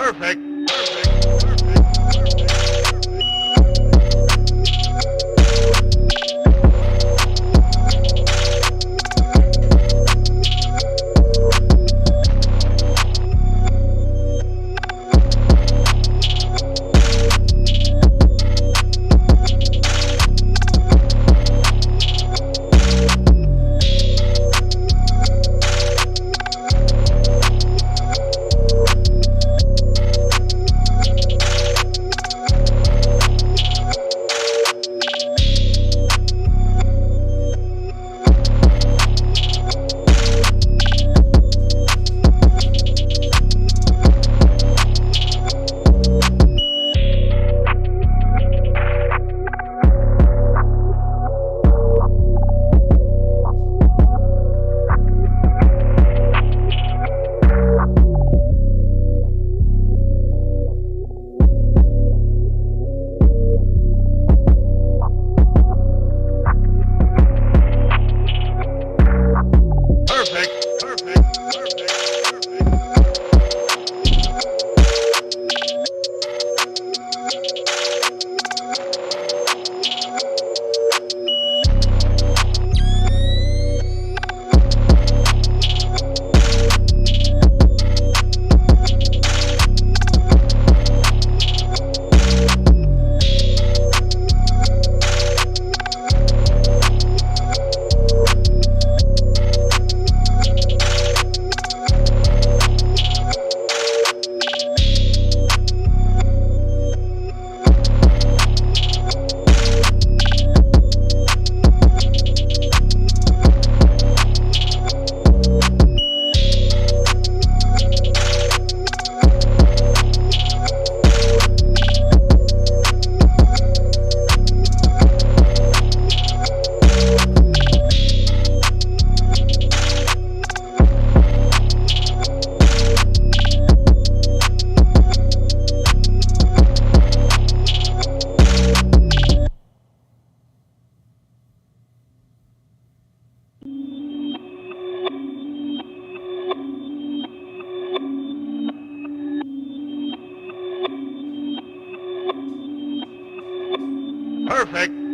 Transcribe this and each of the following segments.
Perfect. Perfect.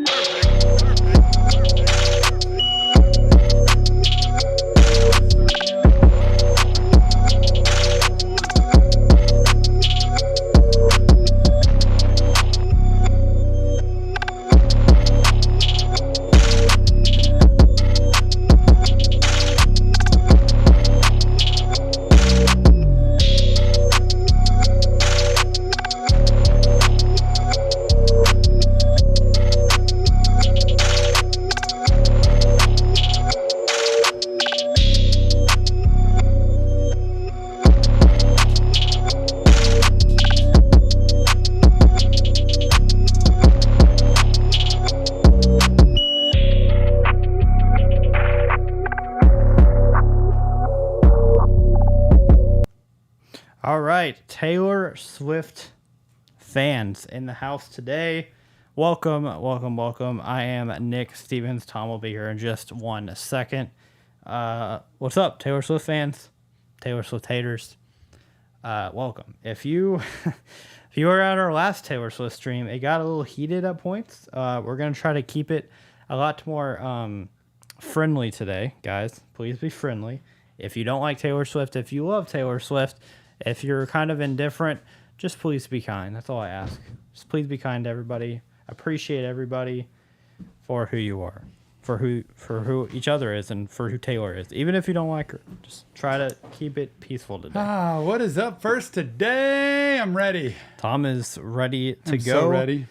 All right, Taylor Swift fans in the house today. Welcome, welcome, welcome. I am Nick Stevens. Tom will be here in just 1 second. What's up, Taylor Swift fans? Taylor Swift haters? Welcome. If you if you were at our last Taylor Swift stream, it got a little heated at points. We're gonna try to keep it a lot more friendly today, guys. Please be friendly. If you don't like Taylor Swift, if you love Taylor Swift, if you're kind of indifferent, just please be kind. That's all I ask. Just please be kind to everybody. Appreciate everybody for who you are, for who each other is, and for who Taylor is. Even if you don't like her, just try to keep it peaceful today. What is up first today? I'm ready. Tom is ready to I'm go. so ready.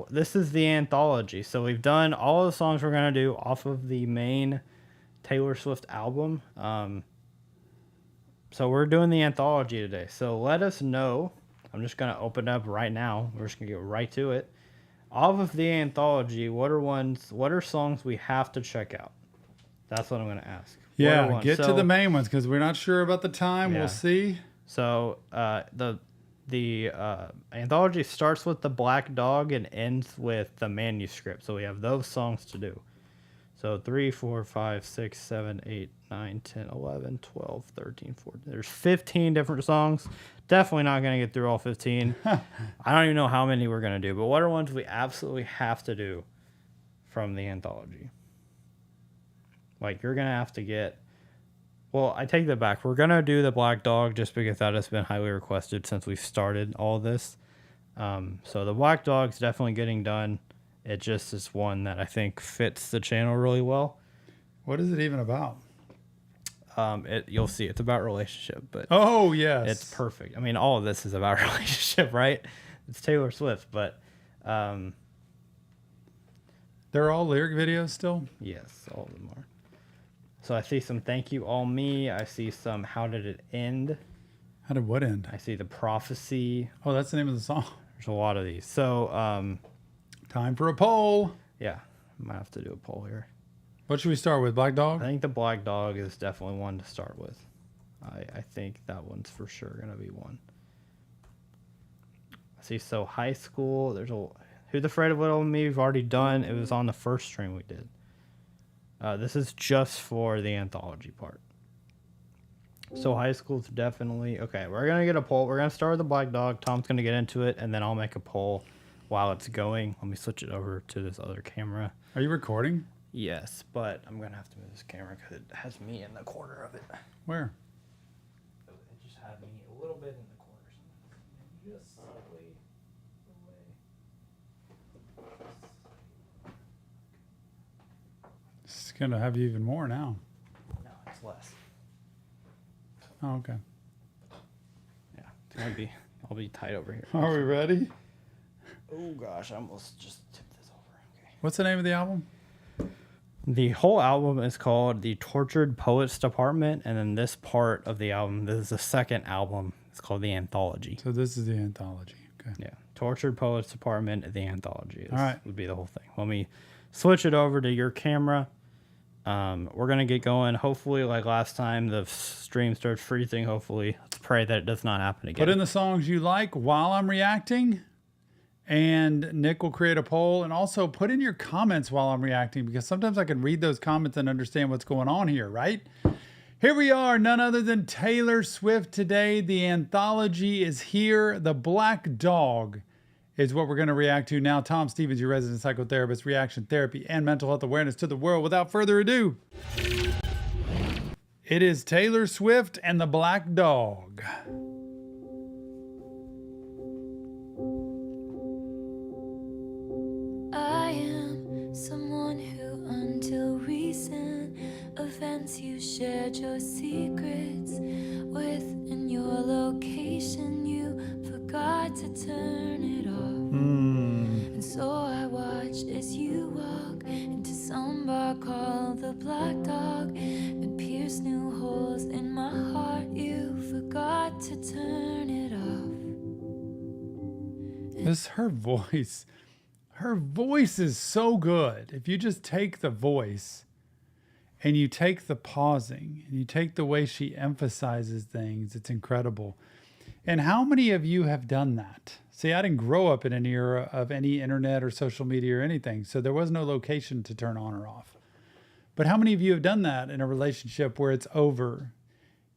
This is the anthology. So we've done all the songs we're going to do off of the main Taylor Swift album. So we're doing the anthology today. So let us know. I'm just going to open up right now. We're just going to get right to it. Off of the anthology, what are songs we have to check out? That's what I'm going to ask. Yeah, get to the main ones because we're not sure about the time. Yeah. We'll see. So the anthology starts with the Black Dog and ends with the Manuscript. So we have those songs to do. So 3, 4, 5, 6, 7, 8, 9, 10, 11, 12, 13, 14. There's 15 different songs. Definitely not going to get through all 15. I don't even know how many we're going to do, but what are ones we absolutely have to do from the anthology? Like, you're going to have to get... Well, I take that back. We're going to do the Black Dog just because that has been highly requested since we started all this. So the Black Dog's definitely getting done. It just is one that I think fits the channel really well. What is it even about? You'll see. It's about relationship, but Oh, yes. it's perfect. I mean, all of this is about relationship, right? It's Taylor Swift, but They're all lyric videos still? yes, all of them are. So I see some Thank You All Me. I see some How Did It End? How did what end? I see The Prophecy. Oh, that's the name of the song. There's a lot of these. So, Time for a poll. yeah, I might have to do a poll here. What should we start with? Black I Dog? think the Black Dog is definitely one to start with. I think that one's for sure going to be one. I see So High School. There's a Who's Afraid of Little Me we've already done. It was on the first stream we did. This is just for the anthology part. So High School's definitely... Okay, we're going to get a poll. We're going to start with the Black Dog. Tom's going to get into it, and then I'll make a poll while it's going. Let me switch it over to this other camera. Are you recording? Yes, but I'm going to have to move this camera because it has me in the corner of it. Where? It just had me a little bit in the corner. Just slightly away. It's going to have you even more now. No, it's less. Oh, okay. Yeah, I'll be tight over here. Are we ready? Oh gosh, I almost just tipped this over. Okay. What's the name of the album? The whole album is called The Tortured Poets Department, and then this part of the album, this is the second album. It's called The Anthology. So this is the anthology. Okay. Yeah, Tortured Poets Department, The Anthology. All right. Would be the whole thing. Let me switch it over to your camera. We're gonna get going. Hopefully, like last time, the stream starts freezing. Hopefully, let's pray that it does not happen again. Put in the songs you like while I'm reacting, and Nick will create a poll. And also put in your comments while I'm reacting, because sometimes I can read those comments and understand what's going on here, right? Here we are, none other than Taylor Swift today. The anthology is here. The Black Dog is what we're going to react to now. Tom Stevens, your resident psychotherapist, reaction therapy, and mental health awareness to the world. Without further ado, it is Taylor Swift and the Black Dog. I am someone who, until recent events, you shared your secrets with, and your location you forgot to turn it off. And so I watched as you walk into some bar called the Black Dog and pierced new holes in my heart. You forgot to turn it off. This her voice. Her voice is so good. If you just take the voice and you take the pausing and you take the way she emphasizes things, it's incredible. And how many of you have done that? See, I didn't grow up in an era of any internet or social media or anything, so there was no location to turn on or off. But how many of you have done that in a relationship where it's over,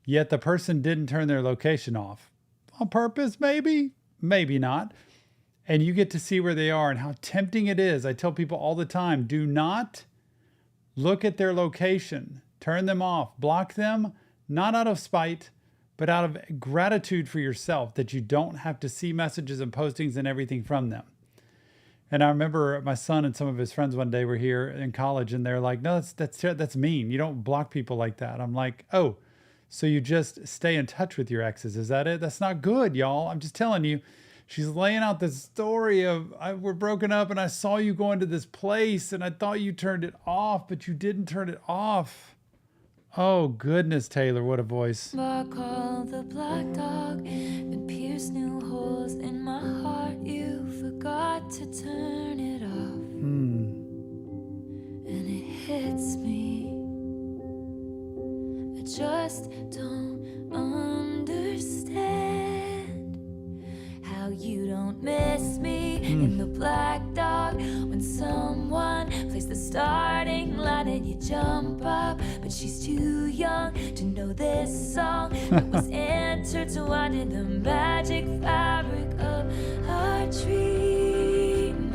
yet the person didn't turn their location off? On purpose, maybe, maybe not. And you get to see where they are and how tempting it is. I tell people all the time, do not look at their location. Turn them off. Block them, not out of spite, but out of gratitude for yourself that you don't have to see messages and postings and everything from them. And I remember my son and some of his friends one day were here in college, and they're like, no, that's mean. You don't block people like that. I'm like, oh, so you just stay in touch with your exes. Is that it? That's not good, y'all. I'm just telling you. She's laying out this story of, we're broken up and I saw you going to this place and I thought you turned it off, but you didn't turn it off. Oh, goodness, Taylor, what a voice. Bar called the Black Dog and pierced new holes in my heart. You forgot to turn it off. And it hits me. I just don't understand how you don't miss me in the Black Dog when someone plays the starting line at jump up, but she's too young to know this song that was intertwined in the magic fabric of our dreaming.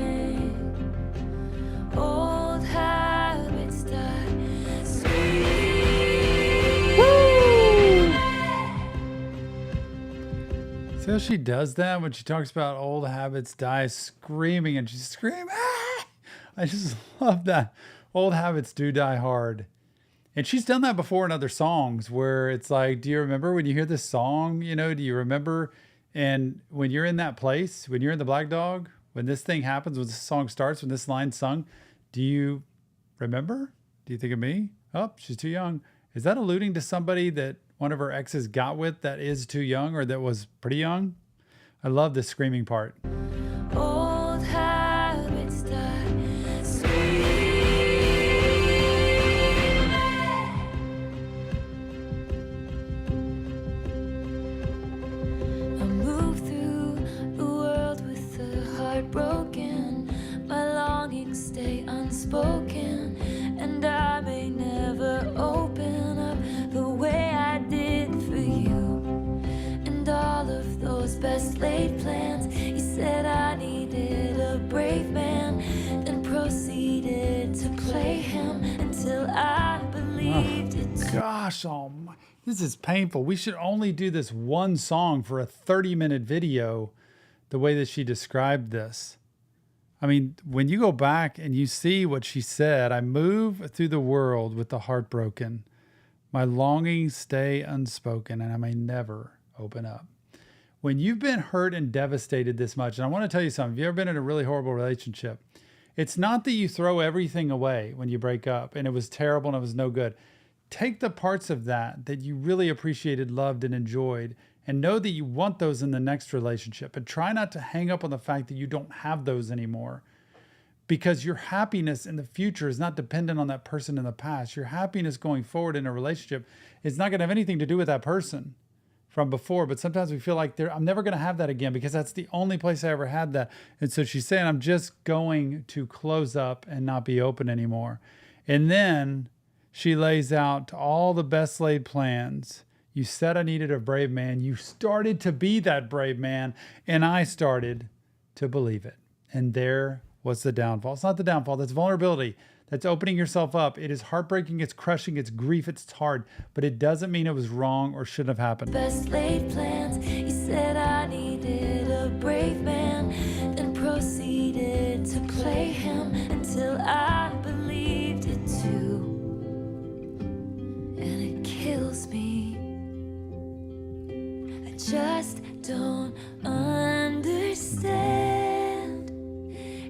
Old habits die. See how she does that when she talks about old habits die, screaming, and she's screaming. Ah! I just love that. Old habits do die hard. And she's done that before in other songs where it's like, do you remember when you hear this song? You know, do you remember? And when you're in that place, when you're in the Black Dog, when this thing happens, when this song starts, when this line's sung, do you remember? Do you think of me? Oh, she's too young. Is that alluding to somebody that one of her exes got with that is too young or that was pretty young? I love this screaming part. Old habits die. I move through the world with a heart broken. My longings stay unspoken, and I may never open up the way I did for you. And all of those best laid plans, you said I needed a brave man, then proceeded to play him until I believed it. Gosh, this is painful. We should only do this one song for a 30-minute video, the way that she described this. I mean, when you go back and you see what she said, I move through the world with the heart broken. My longings stay unspoken, and I may never open up. When you've been hurt and devastated this much, and I want to tell you something, if you've ever been in a really horrible relationship, it's not that you throw everything away when you break up and it was terrible and it was no good. Take the parts of that you really appreciated, loved, and enjoyed, and know that you want those in the next relationship. And try not to hang up on the fact that you don't have those anymore, because your happiness in the future is not dependent on that person in the past. Your happiness going forward in a relationship is not going to have anything to do with that person from before. But sometimes we feel like I'm never going to have that again because that's the only place I ever had that. And so she's saying, I'm just going to close up and not be open anymore. And then she lays out all the best laid plans. You said I needed a brave man. You started to be that brave man, and I started to believe it. And there was the downfall. It's not the downfall. That's vulnerability. That's opening yourself up. It is heartbreaking. It's crushing. It's grief. It's hard. But it doesn't mean it was wrong or shouldn't have happened. Best laid plans. You said I needed a brave man, then proceeded to play him until I believed it too. And it kills me. I just don't understand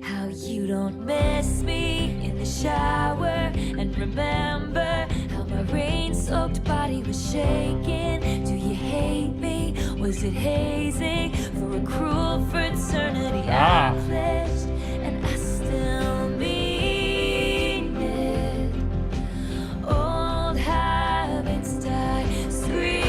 how you don't miss me in the shower and remember how my rain-soaked body was shaking. Do you hate me? Was it hazing for a cruel fraternity I pledged and I still mean it? Old habits die. Scream.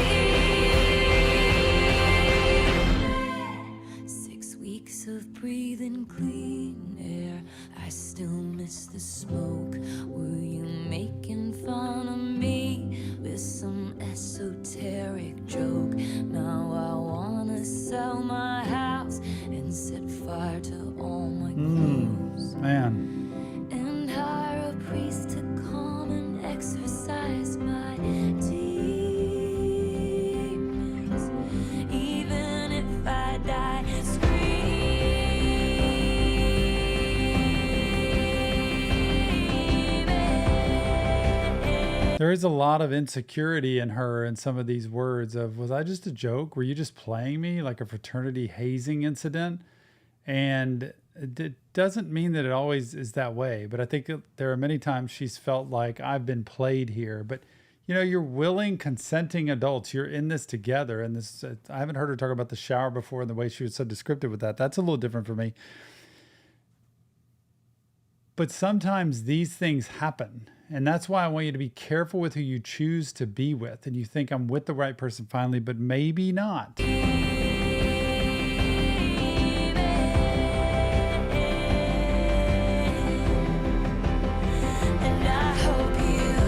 6 weeks of breathing clean air, I still miss the smoke. Were you making fun of me with some esoteric joke? Now I wanna sell my house and set fire to all my clothes. Man. And hire a priest to calm and exorcise my demons. Even if I die screaming. There is a lot of insecurity in her in some of these words of, was I just a joke? Were you just playing me like a fraternity hazing incident? And it doesn't mean that it always is that way. But I think there are many times she's felt like I've been played here. But, you know, you're willing, consenting adults. You're in this together. And this, I haven't heard her talk about the shower before and the way she was so descriptive with that. That's a little different for me. But sometimes these things happen. And that's why I want you to be careful with who you choose to be with. And you think I'm with the right person finally, but maybe not. And I hope you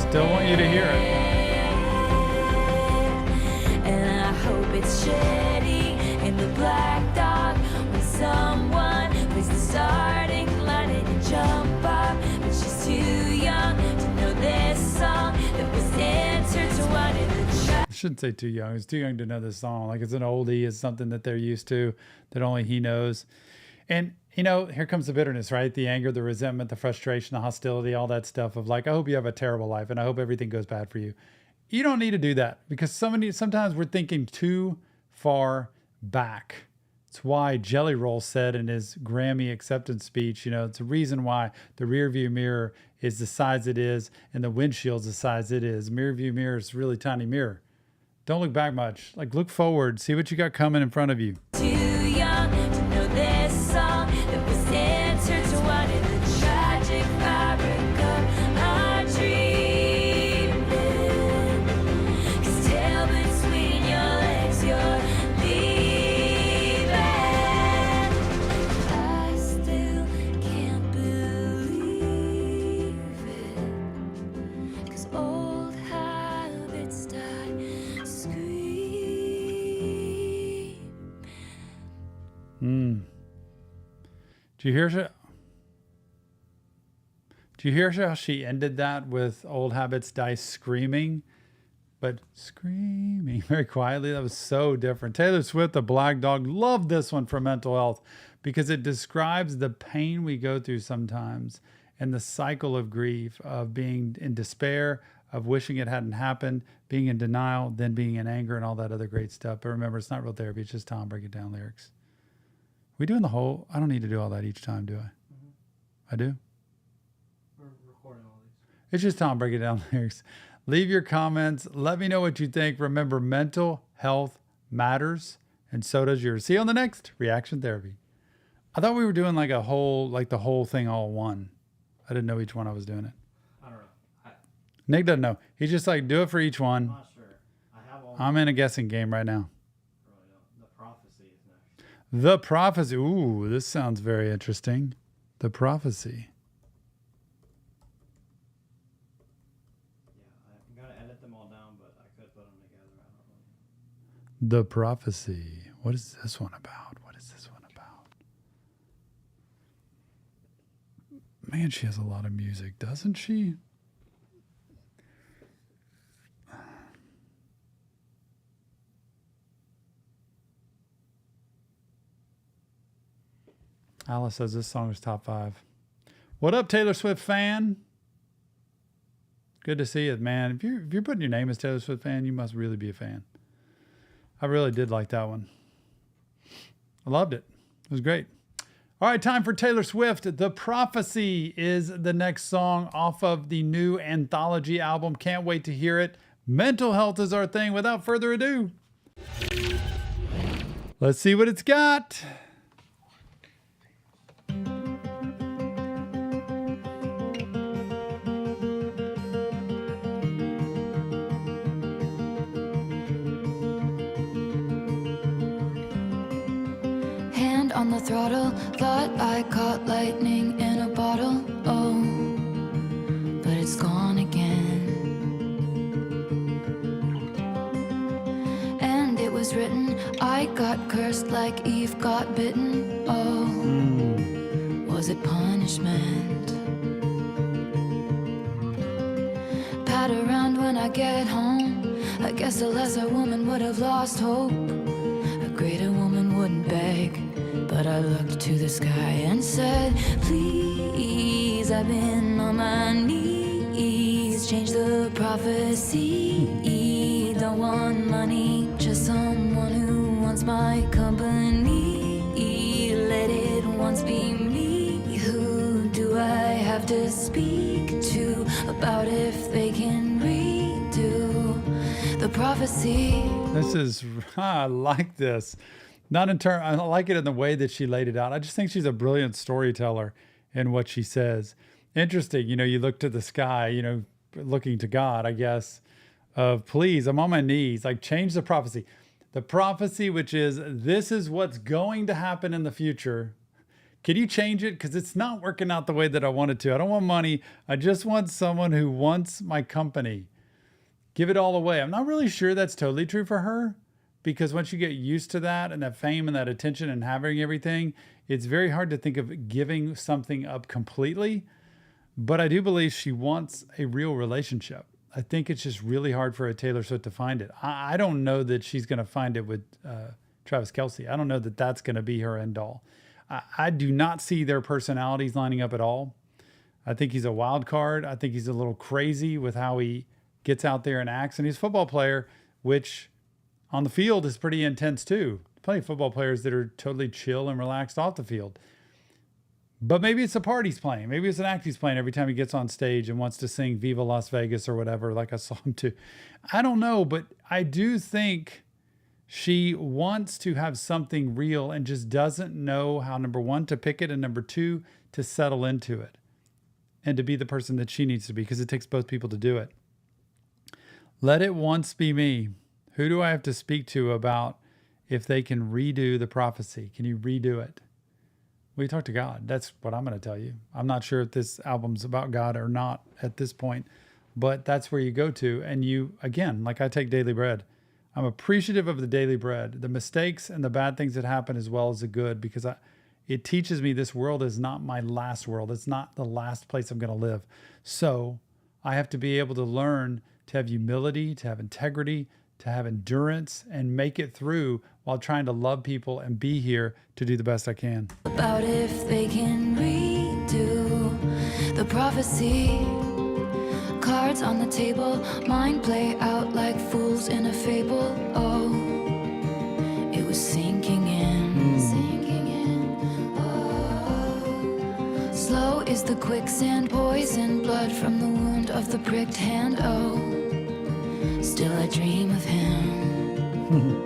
Still want you to hear it. And I hope it's shady in the black dog when someone plays the starting line and you jump up, but she's too young to know this song that was intertwined in the track. I shouldn't say too young. It's too young to know this song. Like, it's an oldie. It's something that they're used to, that only he knows. And, you know, here comes the bitterness, right? The anger, the resentment, the frustration, the hostility, all that stuff of like, I hope you have a terrible life and I hope everything goes bad for you. You don't need to do that, because sometimes we're thinking too far back. It's why Jelly Roll said in his Grammy acceptance speech, you know, it's a reason why the rear view mirror is the size it is and the windshield's the size it is. Mirror view mirror is a really tiny mirror. Don't look back much. Like, look forward, see what you got coming in front of you. Too young to know this song that was intertwined in the tragic fabric of our dreaming. 'Cause tail between your legs, you're leaving. I still can't believe it, 'cause old habits die scream. Do you hear how she ended that with old habits die screaming? But screaming very quietly. That was so different. Taylor Swift, The Black Dog. Love this one for mental health because it describes the pain we go through sometimes and the cycle of grief, of being in despair, of wishing it hadn't happened, being in denial, then being in anger and all that other great stuff. But remember, it's not real therapy. It's just Tom breaking down lyrics. We doing the whole? I don't need to do all that each time, do I? Mm-hmm. I do? We're recording all these. It's just Tom breaking down lyrics. Leave your comments. Let me know what you think. Remember, mental health matters, and so does yours. See you on the next Reaction Therapy. I thought we were doing like the whole thing all one. I didn't know each one I was doing it. I don't know. Nick doesn't know. He's just like, do it for each one. I'm not sure. I have all. I'm in a guessing game right now. Really don't. The prophecy is next. The prophecy. Ooh, this sounds very interesting. The prophecy. Yeah, I'm gonna edit them all down, but I could put them together. I don't know. The prophecy. What is this one about? What is this one about? Man, she has a lot of music, doesn't she? Alice says this song is top 5. What up, Taylor Swift fan? Good to see you, man. If you're putting your name as Taylor Swift fan, you must really be a fan. I really did like that one. I loved it. It was great. All right, time for Taylor Swift. The Prophecy is the next song off of the new Anthology album. Can't wait to hear it. Mental health is our thing. Without further ado, let's see what it's got. Hand on the throttle, thought I caught lightning in a bottle. Oh, but it's gone again. And it was written, I got cursed like Eve got bitten. Oh, was it punishment? Pat around when I get home. I guess a lesser woman would have lost hope. A greater woman wouldn't beg. But I looked to the sky and said, please, I've been on my knees. Change the prophecy. Don't want money, just someone who wants my company. Let it once be me. Who do I have to speak to about if they can redo the prophecy? I like this. Not in turn. I like it in the way that she laid it out. I just think she's a brilliant storyteller in what she says. Interesting. You look to the sky, looking to God, I guess, of please, I'm on my knees. Like, change the prophecy. The prophecy, which is, this is what's going to happen in the future. Can you change it? Because it's not working out the way that I want it to. I don't want money. I just want someone who wants my company. Give it all away. I'm not really sure that's totally true for her, because once you get used to that and that fame and that attention and having everything, it's very hard to think of giving something up completely. But I do believe she wants a real relationship. I think it's just really hard for a Taylor Swift to find it. I don't know that she's going to find it with Travis Kelce. I don't know that that's going to be her end all. I do not see their personalities lining up at all. I think he's a wild card. I think he's a little crazy with how he gets out there and acts. And he's a football player, which on the field is pretty intense too. Plenty of football players that are totally chill and relaxed off the field. But maybe it's a part he's playing. Maybe it's an act he's playing every time he gets on stage and wants to sing Viva Las Vegas or whatever, like I saw him do. I don't know, but I do think she wants to have something real and just doesn't know how, number one, to pick it, and number two, to settle into it and to be the person that she needs to be, because it takes both people to do it. Let it once be me. Who do I have to speak to about if they can redo the prophecy? Can you redo it? Well, you talk to God. That's what I'm going to tell you. I'm not sure if this album's about God or not at this point, but that's where you go to. And you, again, like I take daily bread. I'm appreciative of the daily bread, the mistakes and the bad things that happen as well as the good, because it teaches me this world is not my last world. It's not the last place I'm going to live. So I have to be able to learn to have humility, to have integrity, to have endurance, and make it through while trying to love people and be here to do the best I can. About if they can redo the prophecy. Cards on the table, mind play out like fools in a fable. Oh, it was sinking in, sinking in. Oh, slow is the quicksand, poison blood from the wound of the pricked hand. Oh, still I dream of him.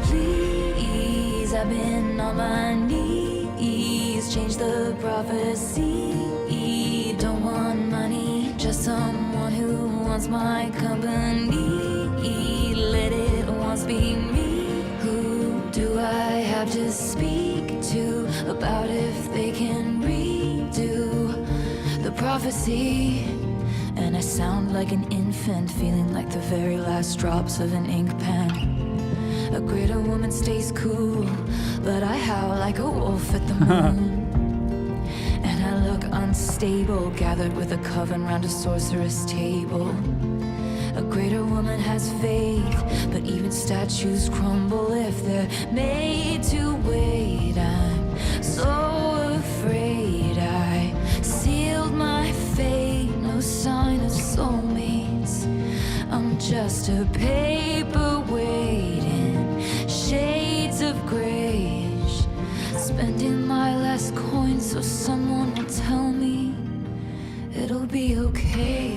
Please, I've been on my knees, change the prophecy. Don't want money, just someone who wants my company. Let it once be me. Who do I have to speak to about if they can redo the prophecy? And I sound like an infant, feeling like the very last drops of an ink pen. A greater woman stays cool, but I howl like a wolf at the moon. And I look unstable, gathered with a coven round a sorceress table. A greater woman has faith, but even statues crumble if they're made to wait. I'm so afraid I sealed my fate. No sign of soulmates. I'm just a paperweight in shades of grayish, spending my last coin so someone will tell me it'll be okay.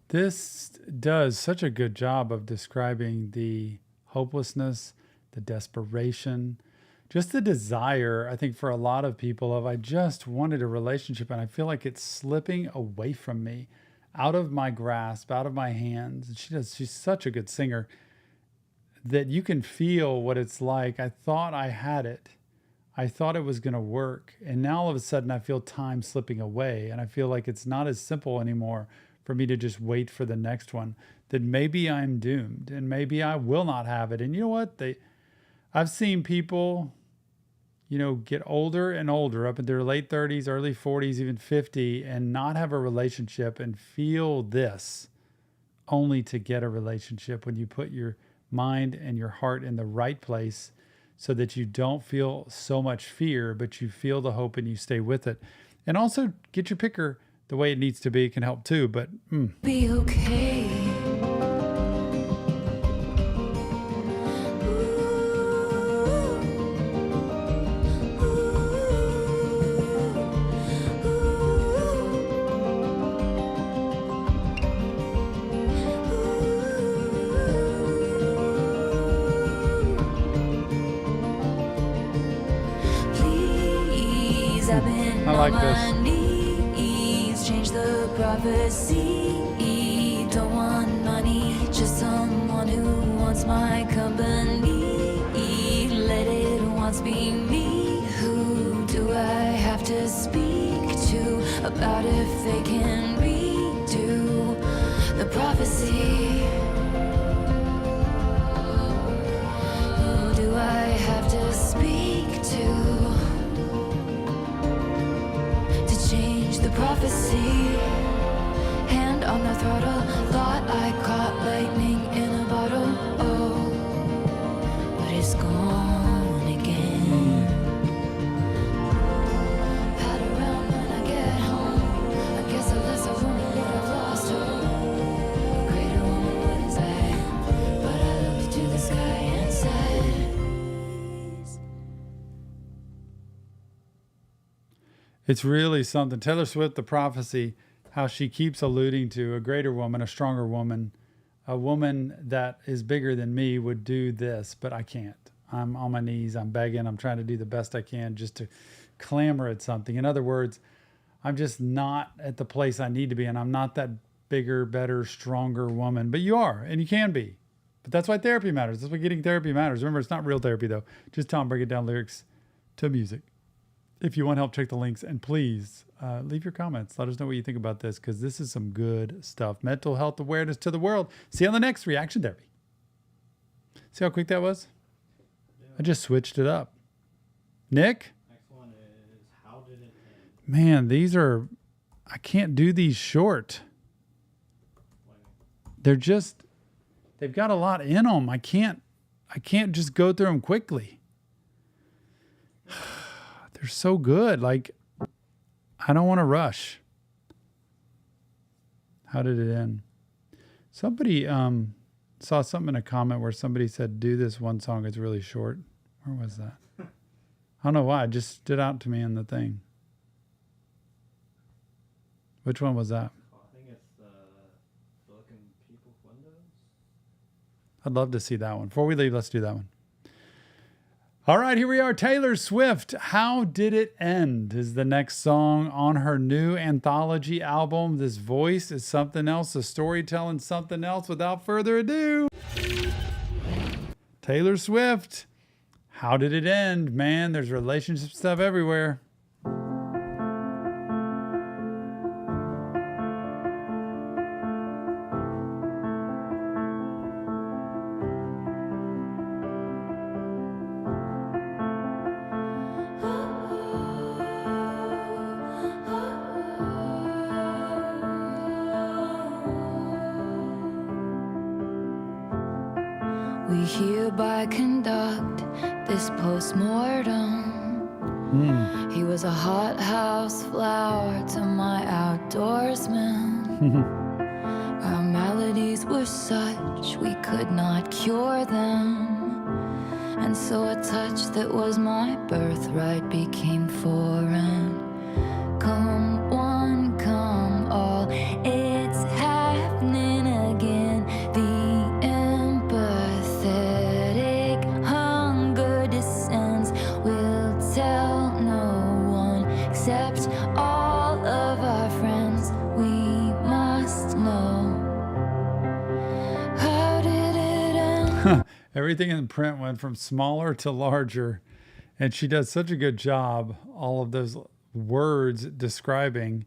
This does such a good job of describing the hopelessness, the desperation, just the desire, I think, for a lot of people of, I just wanted a relationship and I feel like it's slipping away from me, out of my grasp, out of my hands. And she's such a good singer that you can feel what it's like. I thought I had it. I thought it was going to work. And now all of a sudden I feel time slipping away, and I feel like it's not as simple anymore for me to just wait for the next one, that maybe I'm doomed and maybe I will not have it. And you know what? I've seen people, get older and older, up in their late 30s, early 40s, even 50, and not have a relationship and feel this, only to get a relationship when you put your mind and your heart in the right place, so that you don't feel so much fear, but you feel the hope and you stay with it. And also get your picker the way it needs to be can help too, but Be okay. Please, I've been I like on this. my knees, change the prophecy. Don't want money, just someone who wants my company. wants being me? Who do I have to speak to about if they can redo the prophecy? Who do I have to speak to change the prophecy? Hand on the throttle, thought I caught lightning in a bottle. Oh, but it's gone again. Pat around when I get home. I guess a lesser woman would have lost hope. A greater woman wouldn't say, but I looked to the sky and said, It's really something. Taylor Swift, the prophecy, how she keeps alluding to a greater woman, a stronger woman, a woman that is bigger than me would do this, but I can't. I'm on my knees. I'm begging. I'm trying to do the best I can just to clamor at something. In other words, I'm just not at the place I need to be, and I'm not that bigger, better, stronger woman. But you are, and you can be. But that's why therapy matters. That's why getting therapy matters. Remember, it's not real therapy, though. Just tell them, break it down lyrics to music. If you want help, check the links, and please leave your comments. Let us know what you think about this, because this is some good stuff. Mental health awareness to the world. See you on the next Reaction Therapy. See how quick that was? I just switched it up. Nick? Next one is How Did It End? Man, these are, I can't do these short. They're just, they've got a lot in them. I can't just go through them quickly. They're so good. Like, I don't want to rush. How did it end? Somebody saw something in a comment where somebody said, do this one song. It's really short. Where was that? I don't know why. It just stood out to me in the thing. Which one was that? I think it's Look in People's Windows. I'd love to see that one. Before we leave, let's do that one. All right, here we are. Taylor Swift, How Did It End is the next song on her new Anthology album. This voice is something else, the storytelling something else. Without further ado, Taylor Swift, How Did It End? Man, there's relationship stuff everywhere. we hereby conduct this post-mortem. He was a hothouse flower to my outdoorsman. Our maladies were such we could not cure them, and so a touch that was my birthright became foreign. Come one, come all, it's happening again. The empathetic hunger descends. We'll tell no one except all of our friends. We must know. How did it end? Everything in print went from smaller to larger, and she does such a good job, all of those words describing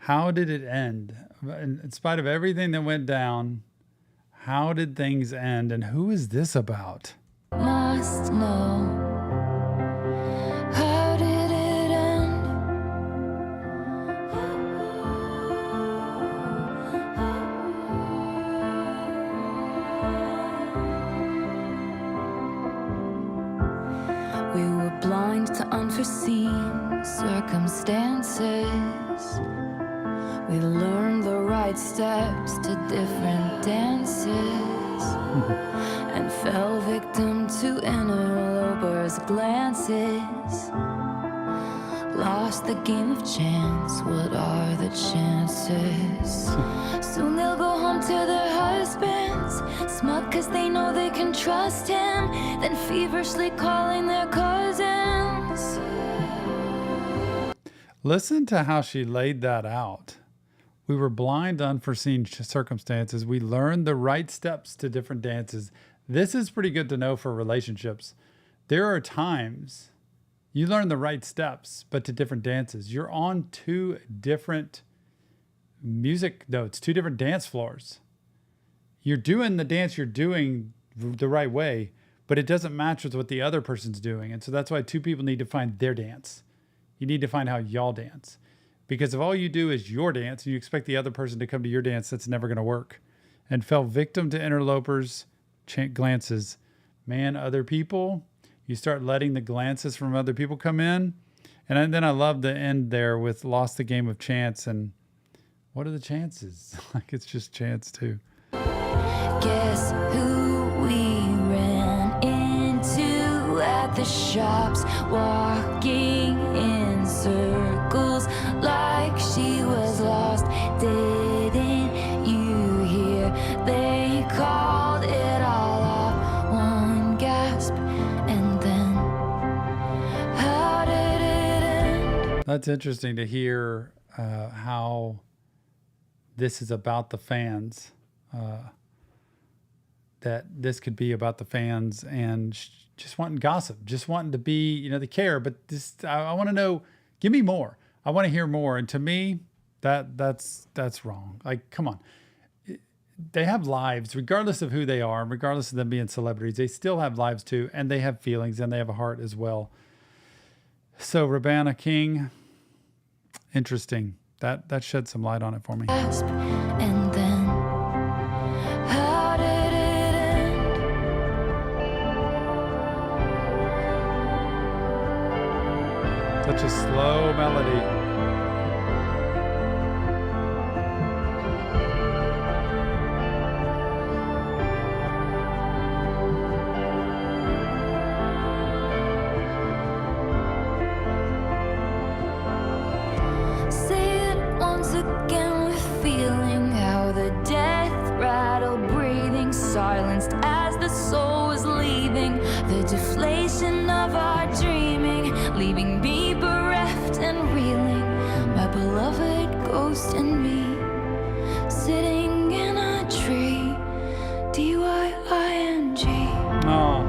how did it end. In spite of everything that went down, how did things end, and who is this about? Must know. How did it end? We were blind to unforeseen circumstances. We learned the right steps to different dances and fell victim to interlopers' glances. Lost the game of chance, what are the chances? Soon they'll go home to their husbands, smug cause they know they can trust him, then feverishly calling their cousins. Listen to how she laid that out. We were blind to unforeseen circumstances. We learned the right steps to different dances. This is pretty good to know for relationships, there are times you learn the right steps, but to different dances. You're on two different music notes, two different dance floors. You're doing the dance you're doing the right way, but it doesn't match with what the other person's doing. And so that's why two people need to find their dance. You need to find how y'all dance. Because if all you do is your dance and you expect the other person to come to your dance, that's never going to work. And fell victim to interlopers' glances. Man, other people, you start letting the glances from other people come in. And then I love the end there with lost the game of chance. And what are the chances? Like, it's just chance too. Guess who we ran into at the shops, walking in circles like she was lost. Didn't you hear? They called it all off. One gasp, and then how did it end? That's interesting to hear how this is about the fans. That this could be about the fans and just wanting gossip, just wanting to be, they care. But this, I want to know, give me more. I want to hear more. And to me, that's wrong. Like, come on. They have lives, regardless of who they are, and regardless of them being celebrities. They still have lives too, and they have feelings, and they have a heart as well. So, Rabana King, interesting. That shed some light on it for me. Gasp, and then how did it end? Such a slow melody. Say it once again with feeling, how the death rattle breathing silenced as the soul was leaving. The deflation of our dreaming, leaving me bereft and reeling. My beloved ghost and me, sitting in a tree. DYING. Oh,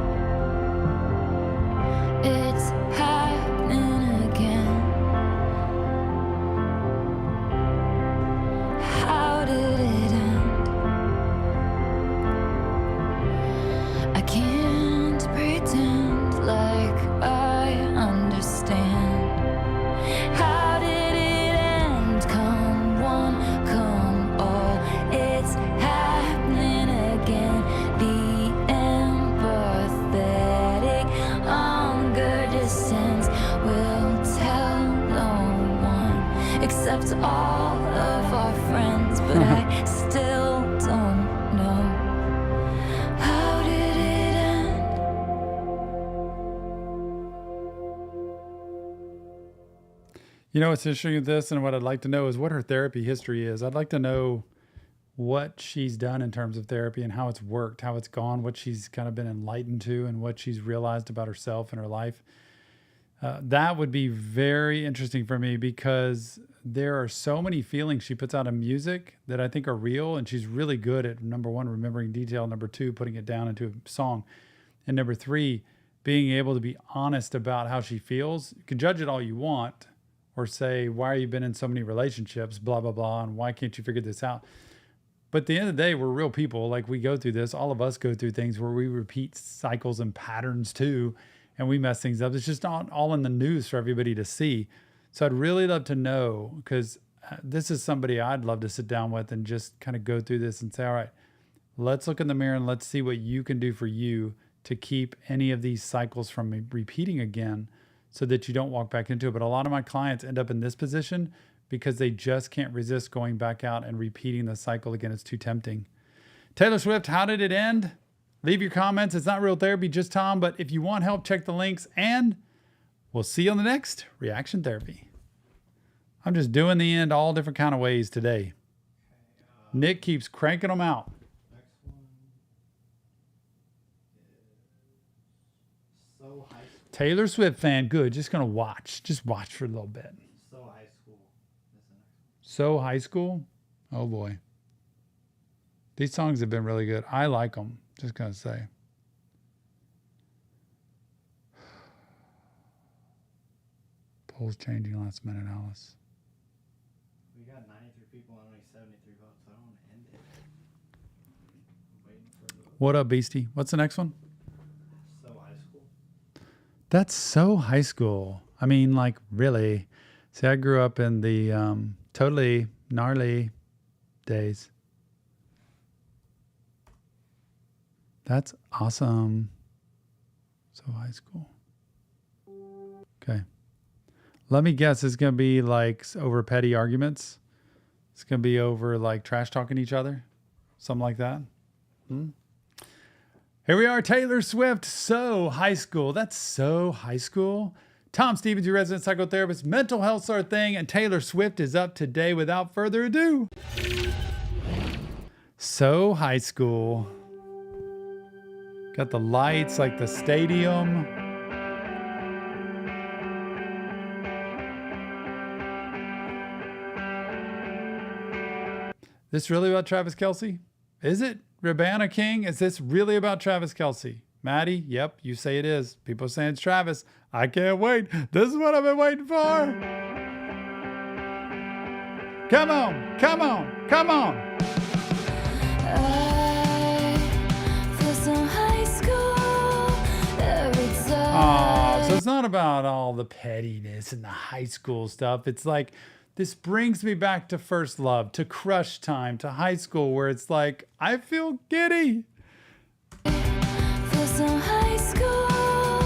It's happening again. How did it end? I can't pretend like I understand. How did it end? Come one, come all. It's happening again. The empathetic hunger descends. Will tell no one except all of our friends, but I still don't know. How did it end? what's interesting with this, and what I'd like to know is what her therapy history is. I'd like to know what she's done in terms of therapy and how it's worked, how it's gone, what she's kind of been enlightened to, and what she's realized about herself and her life. That would be very interesting for me because there are so many feelings she puts out in music that I think are real, and she's really good at, number one, remembering detail, number two, putting it down into a song, and number three, being able to be honest about how she feels. You can judge it all you want or say, why are you been in so many relationships, blah, blah, blah, and why can't you figure this out? But at the end of the day, we're real people. Like, we go through this. All of us go through things where we repeat cycles and patterns too, and we mess things up. It's just not all in the news for everybody to see. So I'd really love to know, because this is somebody I'd love to sit down with and just kind of go through this and say, all right, let's look in the mirror and let's see what you can do for you to keep any of these cycles from repeating again so that you don't walk back into it. But a lot of my clients end up in this position because they just can't resist going back out and repeating the cycle again. It's too tempting. Taylor Swift, how did it end? Leave your comments. It's not real therapy, just Tom. But if you want help, check the links. And we'll see you on the next Reaction Therapy. I'm just doing the end all different kind of ways today. Nick keeps cranking them out. Taylor Swift fan, good. Just going to watch. Just watch for a little bit. So High School? Oh boy. These songs have been really good. I like them. Just going to say. Polls changing last minute, Alice. We got 93 people and only 73 votes. I don't want to end it. I'm waiting for the What up, Beastie? What's the next one? So high school. That's so high school. I mean, like, really. See, I grew up in the totally gnarly days. That's awesome. So high school. Okay. Let me guess, it's going to be like over petty arguments. It's going to be over like trash talking each other. Something like that. Here we are, Taylor Swift. So high school. That's so high school. Tom Stevens, your resident psychotherapist. Mental health's our thing, and Taylor Swift is up today without further ado. So high school. Got the lights like the stadium. This really about Travis Kelce? Is it? Rebana King? Is this really about Travis Kelce? Maddie? Yep, you say it is. People are saying it's Travis. I can't wait. This is what I've been waiting for. Come on, come on, come on. I feel so high school every time. So it's not about all the pettiness and the high school stuff. It's like, this brings me back to first love, to crush time, to high school, where it's like, I feel giddy. Feel so high school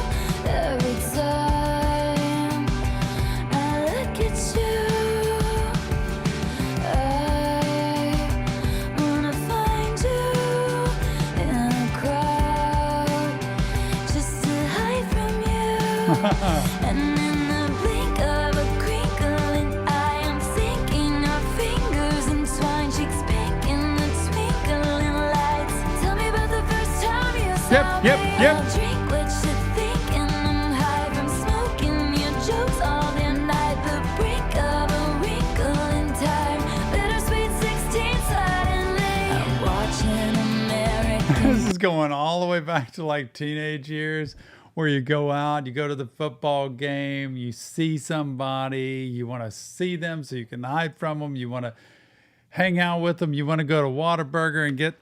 every time I look at you. I wanna find you in a crowd just to hide from you. And in the blink of a crinkling eye, I'm thinking our fingers entwined, cheeks pink in the twinkling lights. Tell me about the first time you saw Yep. me. I'll drink what you think, and I'm high from smoking your jokes all day night. The brink of a wrinkle in time, bittersweet 16 suddenly. I'm watching American. This is going all the way back to like teenage years, where you go out, you go to the football game, you see somebody, you want to see them so you can hide from them, you want to hang out with them, you want to go to Whataburger and get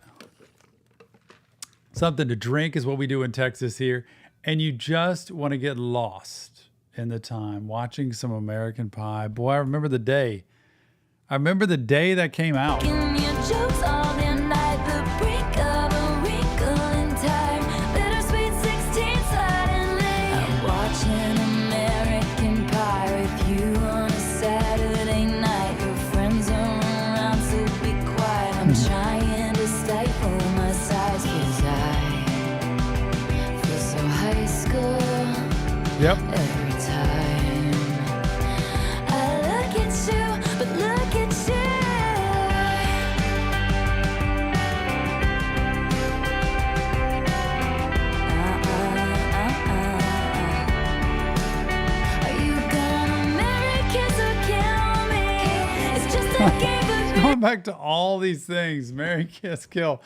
something to drink, is what we do in Texas here, and you just want to get lost in the time watching some American Pie. Boy, I remember the day. I remember the day that came out. In your jokes all day night, the brink of a wrinkle in time, bittersweet 16 suddenly. I'm watching American Pie with you on a Saturday night. Your friends are around, so be quiet. I'm trying to stifle my sighs, 'cause I feel so high school Yep. every time I look at you, but look at Are you gonna marry, kiss, or kill me? It's just a game of Going back to all these things, Marry, Kiss, Kill.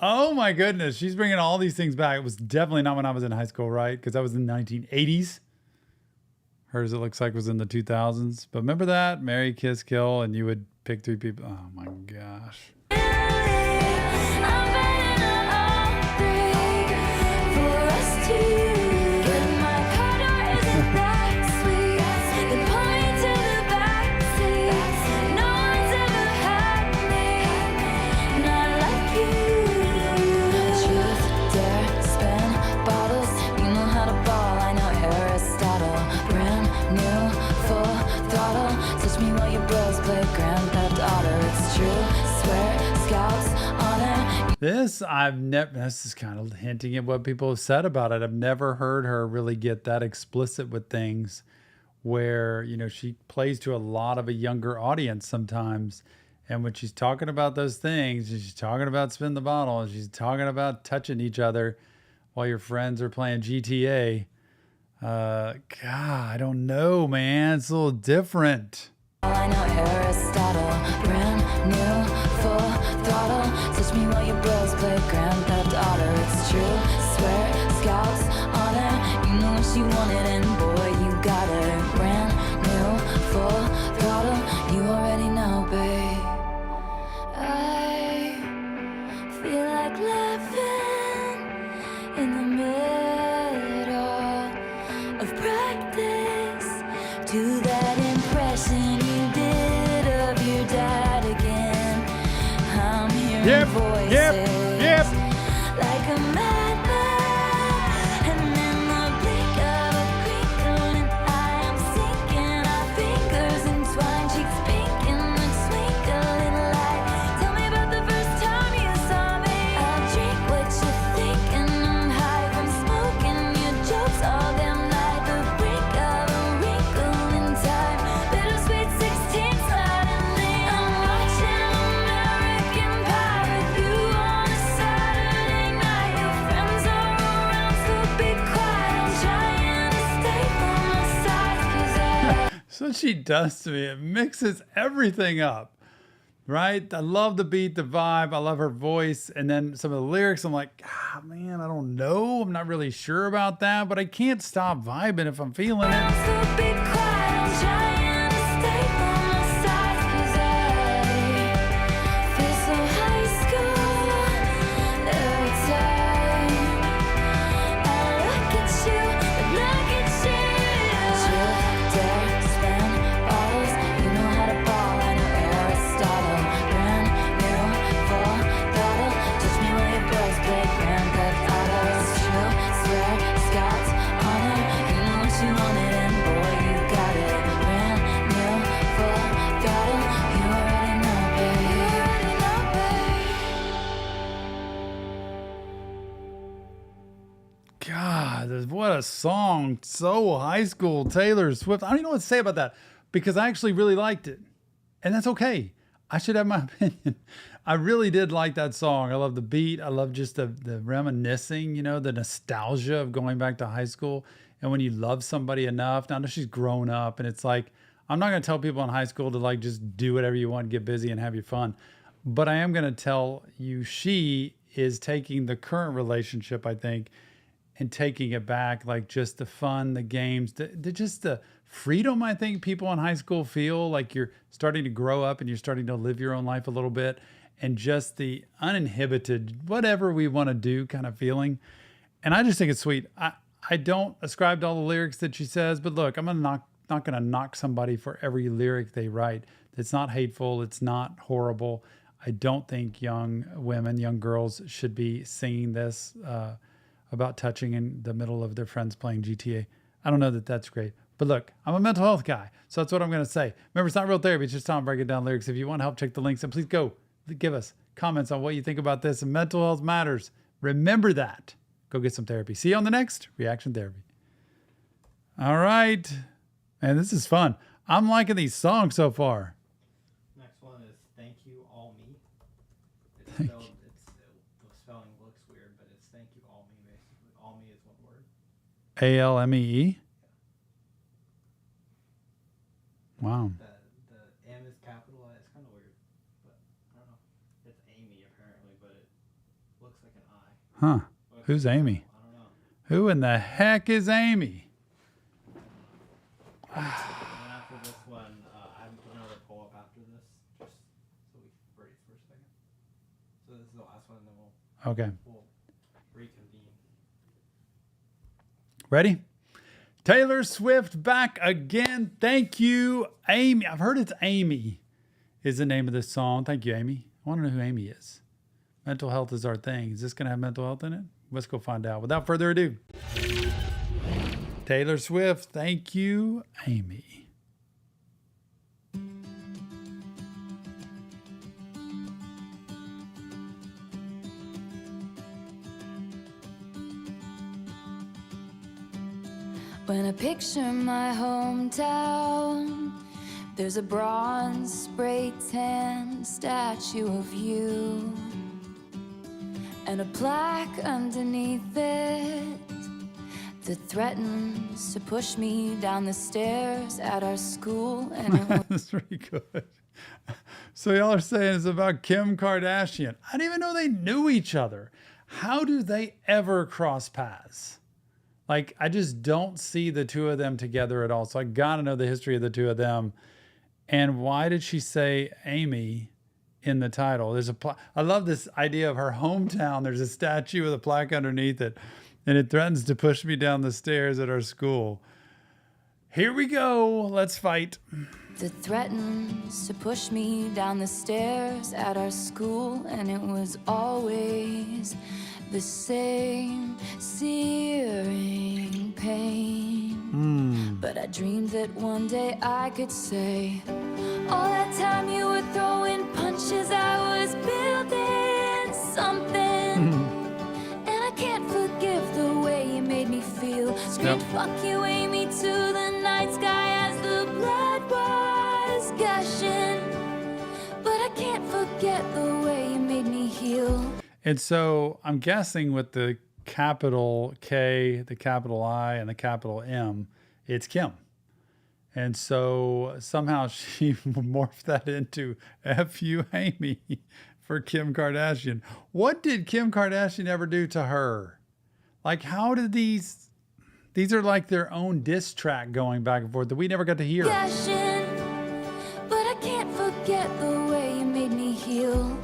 Oh my goodness, she's bringing all these things back. It was definitely not when I was in high school, right? Because I was in the 1980s. Hers, it looks like, was in the 2000s. But remember that? Marry, Kiss, Kill, and you would pick three people. Oh my gosh. I'm betting on all three for us to get my car door isn't that sweet. Then pull me to the backseat. No one's ever had me, not like you. Truth, dare, spin bottles. You know how to ball. I know Aristotle. Brand new, full throttle. Touch me while your bros play Grand Theft Auto. It's true. Swear, scouts, honor. This is kind of hinting at what people have said about it. I've never heard her really get that explicit with things where, you know, she plays to a lot of a younger audience sometimes. And when she's talking about those things, she's talking about spin the bottle, and she's talking about touching each other while your friends are playing GTA. God, I don't know, man. It's a little different. I know Aristotle. Brand new, full throttle. Touch me while your bros play Grand Theft Auto. It's true. Swear, scouts, honor. You know what she wanted, and boy, you got her. Brand Yep, voices. yep. Like a madman, and in the blink of a crinkling eye, I'm sinking our fingers entwined, cheeks pink in the twinkling light. Tell me about the first time you saw me. I'll drink what you think, and I'm high from smoking your jokes all damn night. The brink of a wrinkle in time, bittersweet 16 suddenly. I'm watching American Pie with you on a Saturday night. Your friends are around, so be quiet. I'm trying to stay from my side, 'cause So what she does to me, it mixes everything up, right? I love the beat, the vibe. I love her voice. And then some of the lyrics, I'm like, man, I don't know. I'm not really sure about that, but I can't stop vibing if I'm feeling it. so be quiet. I'm trying to stay from my side, 'cause I feel so high school every time I look at you, look at you. Chill, dare, spin bottles. You know how to ball, I know Aristotle. Brand new, full throttle. Teach me where your boys play Grand Theft Autos. True, swear, Scott's honor. You know what you wanted, and boy, you got it. Brand new, full throttle. You already know, babe. You already know, babe. God, what a song. So high school, Taylor Swift. I don't even know what to say about that because I actually really liked it. And that's okay. I should have my opinion. I really did like that song. I love the beat. I love just the reminiscing, the nostalgia of going back to high school. And when you love somebody enough, now that she's grown up, and it's like, I'm not going to tell people in high school to like just do whatever you want, get busy and have your fun. But I am going to tell you she is taking the current relationship, I think, and taking it back, like just the fun, the games, just the freedom I think people in high school feel like you're starting to grow up and you're starting to live your own life a little bit, and just the uninhibited, whatever we want to do kind of feeling. And I just think it's sweet. I don't ascribe to all the lyrics that she says, but look, I'm not going to knock somebody for every lyric they write. It's not hateful. It's not horrible. I don't think young women, young girls should be singing this about touching in the middle of their friends playing GTA. I don't know that that's great. But look, I'm a mental health guy, so that's what I'm going to say. Remember, it's not real therapy. It's just time breaking down lyrics. If you want help, check the links, and please go give us comments on what you think about this. And mental health matters. Remember that. Go get some therapy. See you on the next Reaction Therapy. All right. Man, this is fun. I'm liking these songs so far. Next one is Thank You, All Me. Thank The spelling looks weird, but it's Thank You, All Me, basically. All Me is one word. ALMEE. Wow. The M is capitalized. It's kind of weird, but I don't know. It's Amy, apparently, but it looks like an I. Huh. Who's Amy? I don't know. Who in the heck is Amy? And after this one, I'm going to pull up after this, just so we breathe for a second. So this is the last one, and then we'll reconvene. Ready? Taylor Swift back again. Thank you, Amy. I've heard it's Amy is the name of this song. Thank you, Amy. I want to know who Amy is. Mental health is our thing. Is this going to have mental health in it? Let's go find out. Without further ado, Taylor Swift. Thank you, Amy. When I picture my hometown, there's a bronze spray tan statue of you, and a plaque underneath it that threatens to push me down the stairs at our school. And it That's pretty good. So y'all are saying it's about Kim Kardashian. I didn't even know they knew each other. How do they ever cross paths? Like, I just don't see the two of them together at all. So I got to know the history of the two of them. And why did she say Amy in the title? I love this idea of her hometown. There's a statue with a plaque underneath it, and it threatens to push me down the stairs at our school. Here we go. Let's fight. that threatens to push me down the stairs at our school, and it was always the same searing pain. But I dreamed that one day I could say, all that time you were throwing punches, I was building something. And I can't forgive the way you made me feel. Screamed, fuck you, Amy, to the night sky as the blood was gushing. But I can't forget the way you made me heal. And so I'm guessing with the capital K, the capital I, and the capital M, it's Kim. And so somehow she morphed that into F you, Amy, for Kim Kardashian. What did Kim Kardashian ever do to her? Like, how did these are like their own diss track going back and forth that we never got to hear. Gushing, but I can't forget the way you made me heal.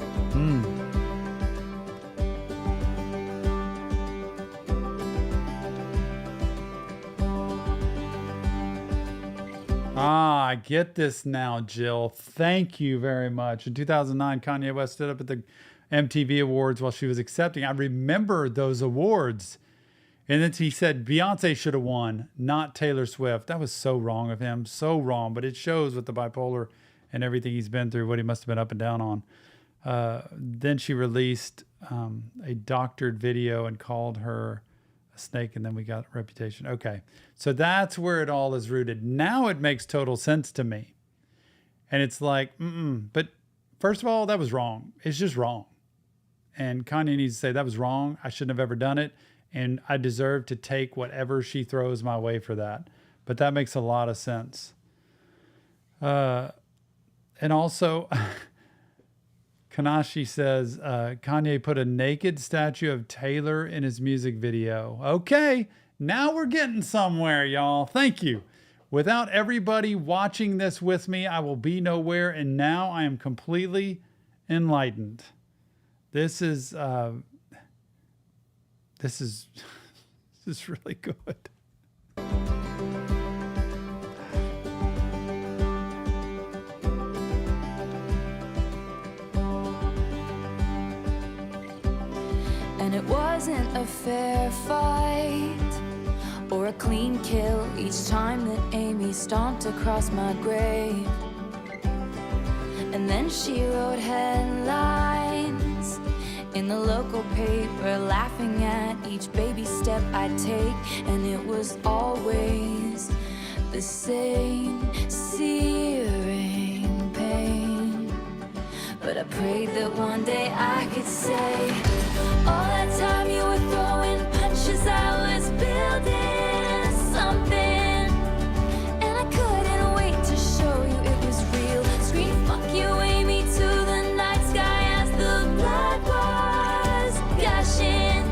Ah, I get this now, Jill. Thank you very much. In 2009, Kanye West stood up at the MTV Awards while she was accepting. I remember those awards. And then he said Beyonce should have won, not Taylor Swift. That was so wrong of him, so wrong. But it shows with the bipolar and everything he's been through, what he must have been up and down on. Then she released a doctored video and called her a snake, and then we got Reputation. Okay, so that's where it all is rooted. Now it makes total sense to me. And it's like, but first of all, that was wrong. It's just wrong. And Kanye needs to say, that was wrong. I shouldn't have ever done it. And I deserve to take whatever she throws my way for that. But that makes a lot of sense. And also, Kanashi says, Kanye put a naked statue of Taylor in his music video. Okay, now we're getting somewhere, y'all. Thank you. Without everybody watching this with me, I will be nowhere. And now I am completely enlightened. This is really good. And it wasn't a fair fight or a clean kill each time that Amy stomped across my grave. And then she wrote headlines in the local paper, laughing at each baby step I take. And it was always the same searing pain. But I prayed that one day I could say, all that time you were throwing punches, I was building something. And I couldn't wait to show you it was real. Scream, fuck you, Amy, to the night sky as the blood was gushing.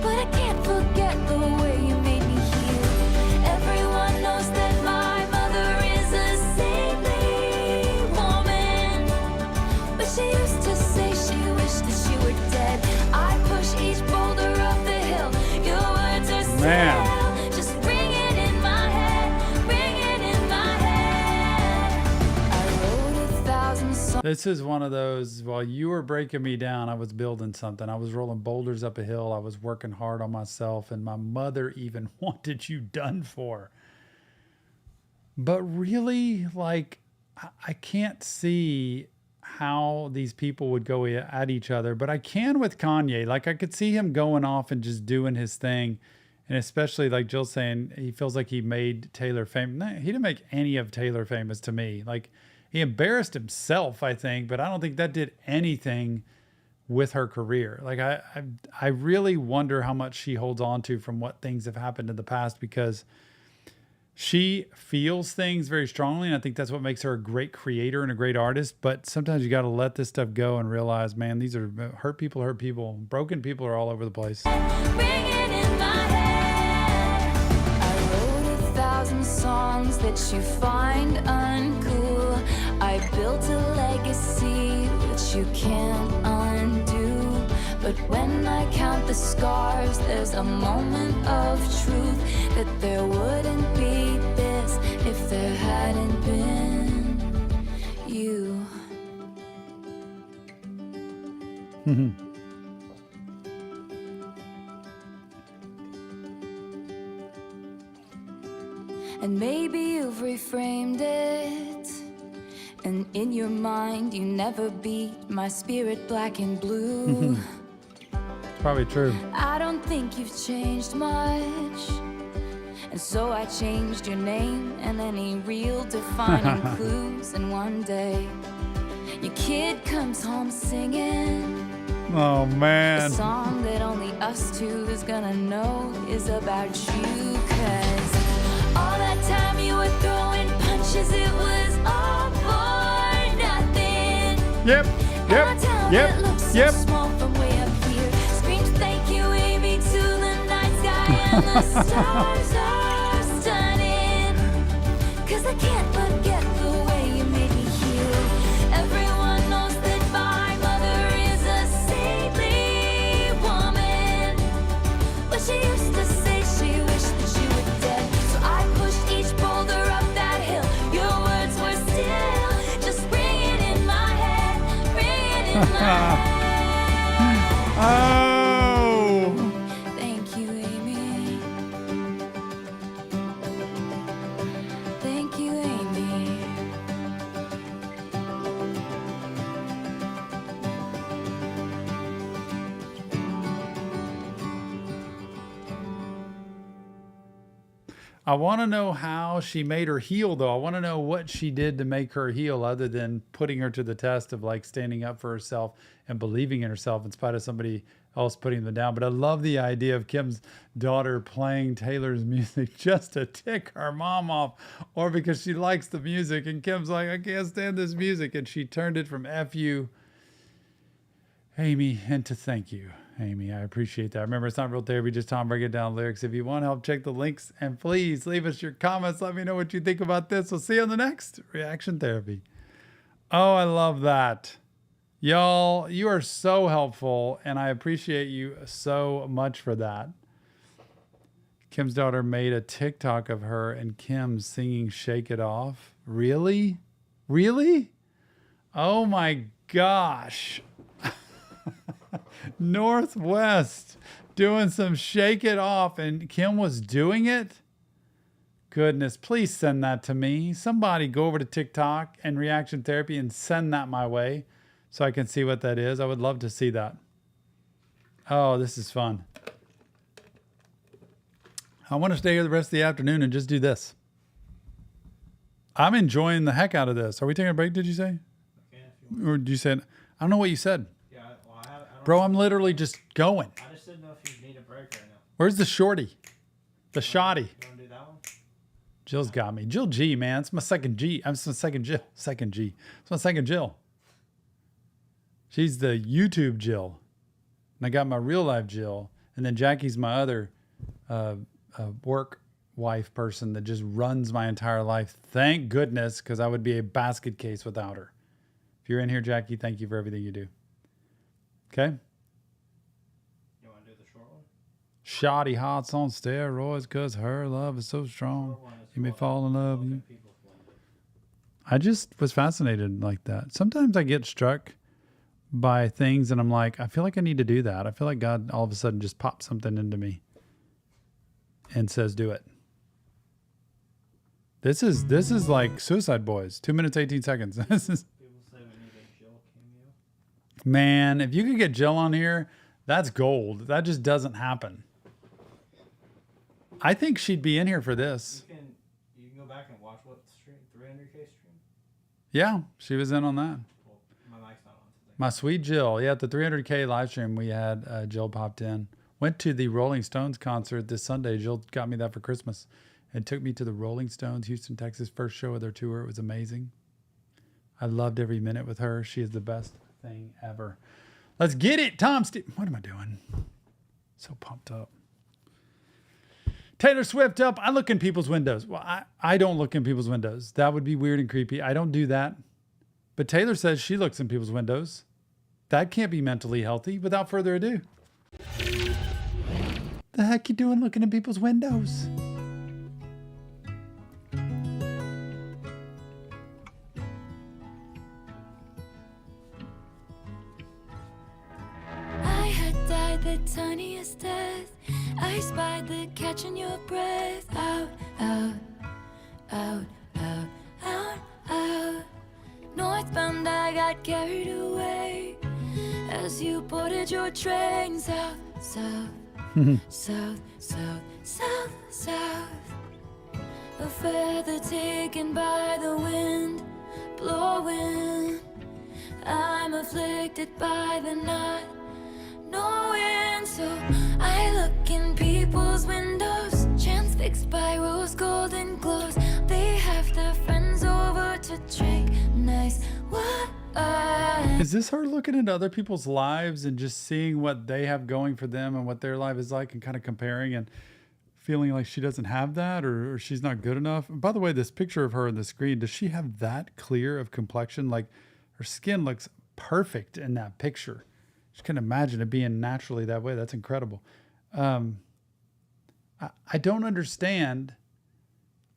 But I can't forget the way you made me heal. Everyone knows that my mother is a saintly woman, but she used to say she wished that she were dead. I push each boulder up the hill. Your words are still just ringing in my head, ringing in my head. I wrote 1,000 songs. This is one of those, while you were breaking me down, I was building something. I was rolling boulders up a hill. I was working hard on myself, and my mother even wanted you done for. But really, like, I can't see how these people would go at each other, but I can with Kanye. Like, I could see him going off and just doing his thing. And especially like Jill saying, he feels like he made Taylor famous. No, he didn't make any of Taylor famous to me. Like, he embarrassed himself, I think, but I don't think that did anything with her career. Like, I really wonder how much she holds on to from what things have happened in the past, because she feels things very strongly, and I think that's what makes her a great creator and a great artist. But sometimes you got to let this stuff go and realize, man, these are hurt people. Broken people are all over the place. Ringing in my head. I wrote 1,000 songs that you find uncool. I built a legacy which you can't undo. But when I count the scars, there's a moment of truth that there wouldn't be this if there hadn't been you. And maybe you've reframed it, and in your mind you never beat my spirit black and blue. Probably true. I don't think you've changed much, and so I changed your name and any real defining clues. And one day your kid comes home singing Oh a man. song that only us two is gonna know is about you. 'Cause all that time you were throwing punches, it was all for nothing. Yep. And my town that looks so small from way up here screams thank you, Aimee, to the night sky and the stars are stunning. 'Cause I can't forget the way you made me feel. Everyone knows that my mother is a saintly woman, but she used to say she wished that you were dead. So I pushed each boulder up that hill. Your words were still just ringing in my head, ringing in my head. Oh. Thank you, Aimee. Thank you, Aimee. I want to know how she made her heal, though. I want to know what she did to make her heal, other than putting her to the test of like standing up for herself and believing in herself in spite of somebody else putting them down. But I love the idea of Kim's daughter playing Taylor's music just to tick her mom off, or because she likes the music. And Kim's like, I can't stand this music. And she turned it from F you, Aimee, into thank you, Aimee. I appreciate that. Remember, it's not real therapy, just Tom breaking down lyrics. If you want help, check the links, and please leave us your comments. Let me know what you think about this. We'll see you on the next Reaction Therapy. Oh, I love that. Y'all, you are so helpful, and I appreciate you so much for that. Kim's daughter made a TikTok of her and Kim singing Shake It Off. Really? Really? Oh my gosh. Northwest doing some Shake It Off, and Kim was doing it. Goodness, please send that to me. Somebody go over to TikTok and Reaction Therapy and send that my way so I can see what that is. I would love to see that. Oh, this is fun. I want to stay here the rest of the afternoon and just do this. I'm enjoying the heck out of this. Are we taking a break, did you say? Or did you say, I don't know what you said. Bro, I'm literally just going. I just didn't know if you need a break right now. Where's the shorty? The shoddy. You want to do that one? Jill's got me. Jill G, man. It's my second G. I'm my second Jill. Second G. It's my second Jill. She's the YouTube Jill. And I got my real life Jill. And then Jackie's my other work wife person that just runs my entire life. Thank goodness, because I would be a basket case without her. If you're in here, Jackie, thank you for everything you do. Okay. You want to do the short one? Shoddy Hots on steroids because her love is so strong. You may fall in love. I just was fascinated like that. Sometimes I get struck by things and I'm like, I feel like I need to do that. I feel like God all of a sudden just pops something into me and says, do it. This is like Suicide Boys. 2 minutes, 18 seconds. This is. Man, if you could get Jill on here, that's gold. That just doesn't happen. I think she'd be in here for this. You can go back and watch what stream, 300K stream? Yeah, she was in on that. Well, my mic's not on today. My sweet Jill. Yeah, at the 300K live stream we had, Jill popped in. Went to the Rolling Stones concert this Sunday. Jill got me that for Christmas. And took me to the Rolling Stones, Houston, Texas, first show of their tour. It was amazing. I loved every minute with her. She is the best thing ever. Let's get it, Tom. What am I doing? So pumped up. Taylor Swift up. I look in people's windows. Well, I don't look in people's windows. That would be weird and creepy. I don't do that. But Taylor says she looks in people's windows. That can't be mentally healthy. Without further ado. The heck you doing looking in people's windows? the tiniest death. I spied the catch in your breath. Out, out, out, out, out, out. Northbound, I got carried away as you boarded your train. South, south, south, south, south, south. A feather taken by the wind, blowing. I'm afflicted by the not knowing. So I look in people's windows, transfixed by rose golden glows. They have their friends over to drink nice wine. Is this her looking into other people's lives and just seeing what they have going for them and what their life is like and kind of comparing and feeling like she doesn't have that or she's not good enough? And by the way, this picture of her on the screen, does she have that clear of complexion? Like her skin looks perfect in that picture. Just can't imagine it being naturally that way. That's incredible. I don't understand.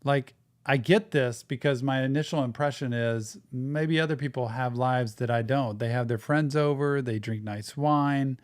Like, I get this because my initial impression is maybe other people have lives that I don't. They have their friends over, they drink nice wine,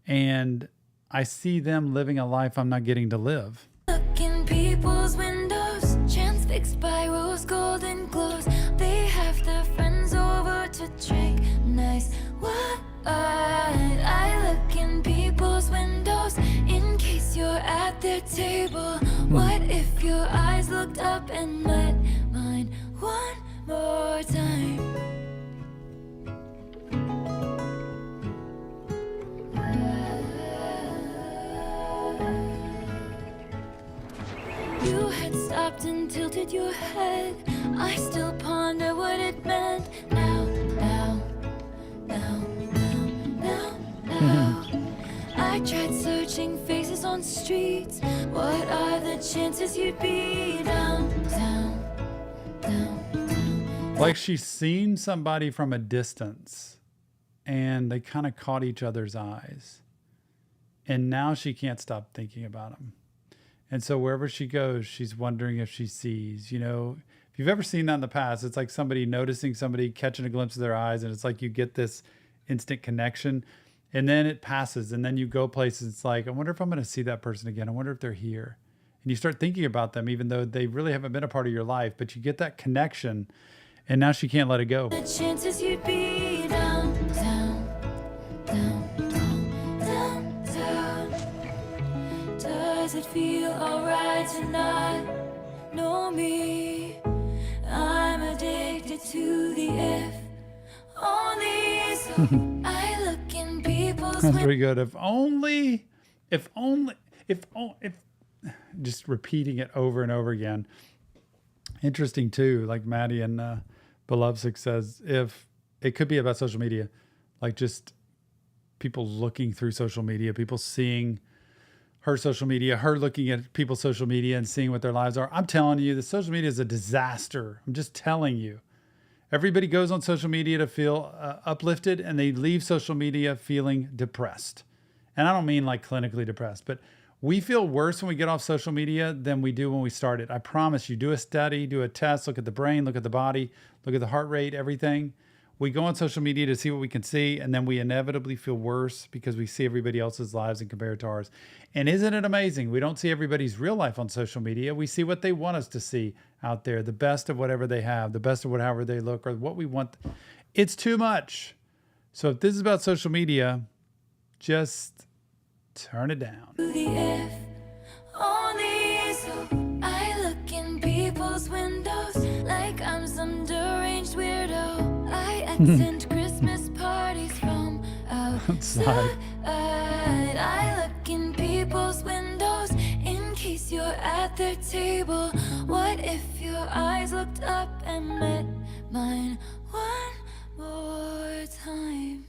and I see them living a life I'm not getting to live. Look in people's windows, transfixed by rose golden glows. They have their friends over to drink nice wine. I look in people's windows in case you're at their table. What if your eyes looked up and met mine one more time? You had stopped and tilted your head. I still ponder what it meant. Now, now, now, now, now, now. I tried searching faces on streets. What are the chances you'd be down, down, down, down? Like she's seen somebody from a distance and they kind of caught each other's eyes. And now she can't stop thinking about them. And so wherever she goes, she's wondering if she sees, you know, if you've ever seen that in the past, it's like somebody noticing somebody, catching a glimpse of their eyes. And it's like you get this instant connection and then it passes. And then you go places. It's like, I wonder if I'm going to see that person again. I wonder if they're here. And you start thinking about them, even though they really haven't been a part of your life, but you get that connection and now she can't let it go. The chances you'd be down, down, down, down, down, down. Does it feel alright to not know me? I'm addicted to the if only. So I look in people's That's pretty good. If just repeating it over and over again. Interesting too, like Maddie and Belovesic says, if it could be about social media, like just people looking through social media, people seeing her social media, her looking at people's social media and seeing what their lives are. I'm telling you, the social media is a disaster. I'm just telling you. Everybody goes on social media to feel uplifted and they leave social media feeling depressed. And I don't mean like clinically depressed, but we feel worse when we get off social media than we do when we started. I promise you, do a study, do a test, look at the brain, look at the body, look at the heart rate, everything. We go on social media to see what we can see, and then we inevitably feel worse because we see everybody else's lives and compare it to ours. And isn't it amazing? We don't see everybody's real life on social media. We see what they want us to see out there, the best of whatever they have, the best of whatever they look, or what we want. It's too much. So if this is about social media, just turn it down. the if only. So I look in people's windows like I'm some deranged weirdo. I attend Christmas parties from outside. I look in people's windows in case you're at their table. What if your eyes looked up and met mine one more time?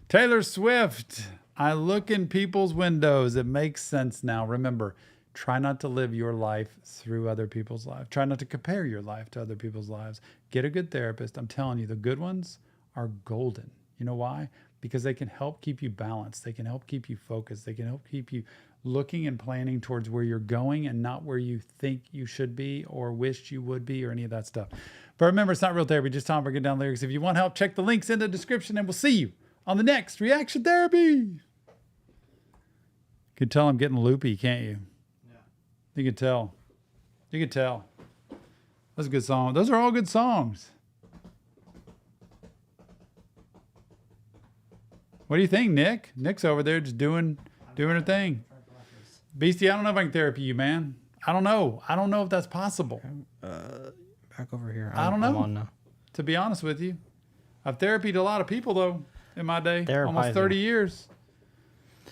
Taylor Swift, I look in people's windows. It makes sense now. Remember, try not to live your life through other people's lives. Try not to compare your life to other people's lives. Get a good therapist. I'm telling you, the good ones are golden. You know why? Because they can help keep you balanced. They can help keep you focused. They can help keep you looking and planning towards where you're going and not where you think you should be or wished you would be or any of that stuff. But remember, it's not real therapy, just Tom breaking down lyrics. If you want help, check the links in the description and we'll see you on the next Reaction Therapy. You can tell I'm getting loopy, can't you? Yeah. You can tell. You can tell. That's a good song. Those are all good songs. What do you think, Nick? Nick's over there just doing her thing. Beastie, I don't know if I can therapy you, man. I don't know. I don't know if that's possible. Back over here. I don't know. I'm on now. To be honest with you, I've therapied a lot of people though in my day. Almost Therapizing. 30 years.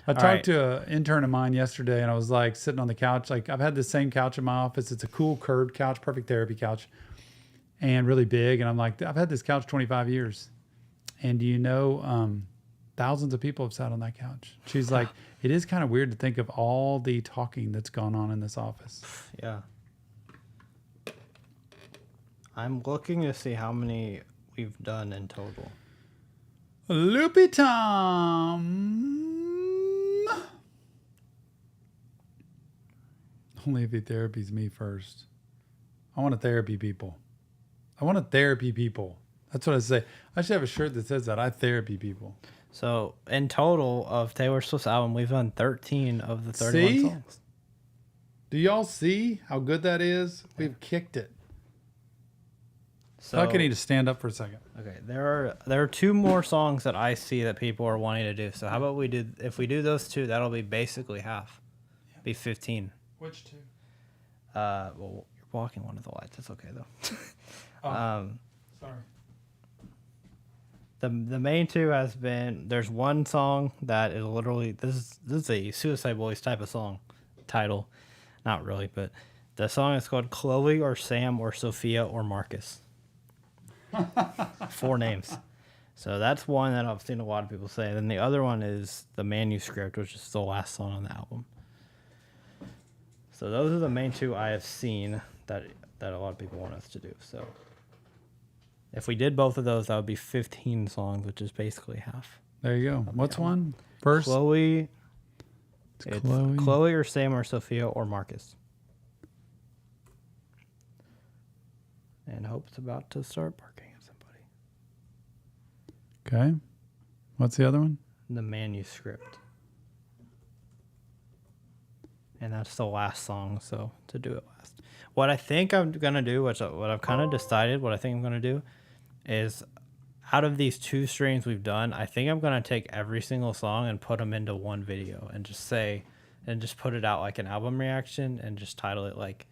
I talked to an intern of mine yesterday, and I was like sitting on the couch. Like, I've had the same couch in my office. It's a cool curved couch, perfect therapy couch, and really big. And I'm like, I've had this couch 25 years, and do you know, thousands of people have sat on that couch. She's like, it is kind of weird to think of all the talking that's gone on in this office. Yeah. I'm looking to see how many we've done in total. Loopy Tom. Only if he therapies me first. I want to therapy people. I want to therapy people. That's what I say. I should have a shirt that says that. I therapy people. So in total of Taylor Swift's album, we've done 13 of the 31 See? songs. Do y'all see how good that is? We've kicked it. So I need to stand up for a second. okay, there are two more songs that I see that people are wanting to do. So how about we do, if we do those two, that'll be basically half. Be 15. Which two? Well, you're blocking one of the lights. That's okay though. Sorry. The main two has been, there's one song that is literally, this is a Suicide Boys type of song title. Not really, but the song is called Chloe or Sam or Sophia or Marcus. 4 names. So that's one that I've seen a lot of people say. Then the other one is the Manuscript, which is the last song on the album. So those are the main two I have seen that a lot of people want us to do. So if we did both of those, that would be 15 songs, which is basically half. There you go. What's one? First? Chloe. It's Chloe or Sam or Sophia or Marcus. And Hope's about to start barking at somebody. Okay. What's the other one? The Manuscript. And that's the last song, so to do it last. What I think I'm going to do, what I've kind of decided, what I think I'm going to do is, out of these 2 streams we've done, I think I'm going to take every single song and put them into one video and just put it out like an album reaction and just title it like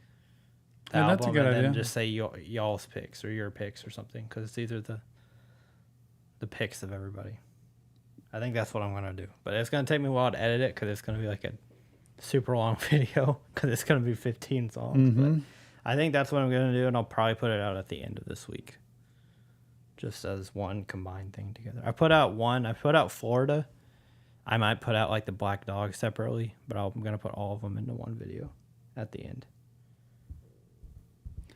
the album, that's a good and then idea. just say y'all's picks or your picks or something, because these are the picks of everybody. I think that's what I'm going to do. But it's going to take me a while to edit it because it's going to be like a super long video because it's going to be 15 songs. Mm-hmm. But I think that's what I'm going to do, and I'll probably put it out at the end of this week just as one combined thing together. I put out Florida. I might put out like the Black Dog separately, but I'm going to put all of them into one video at the end.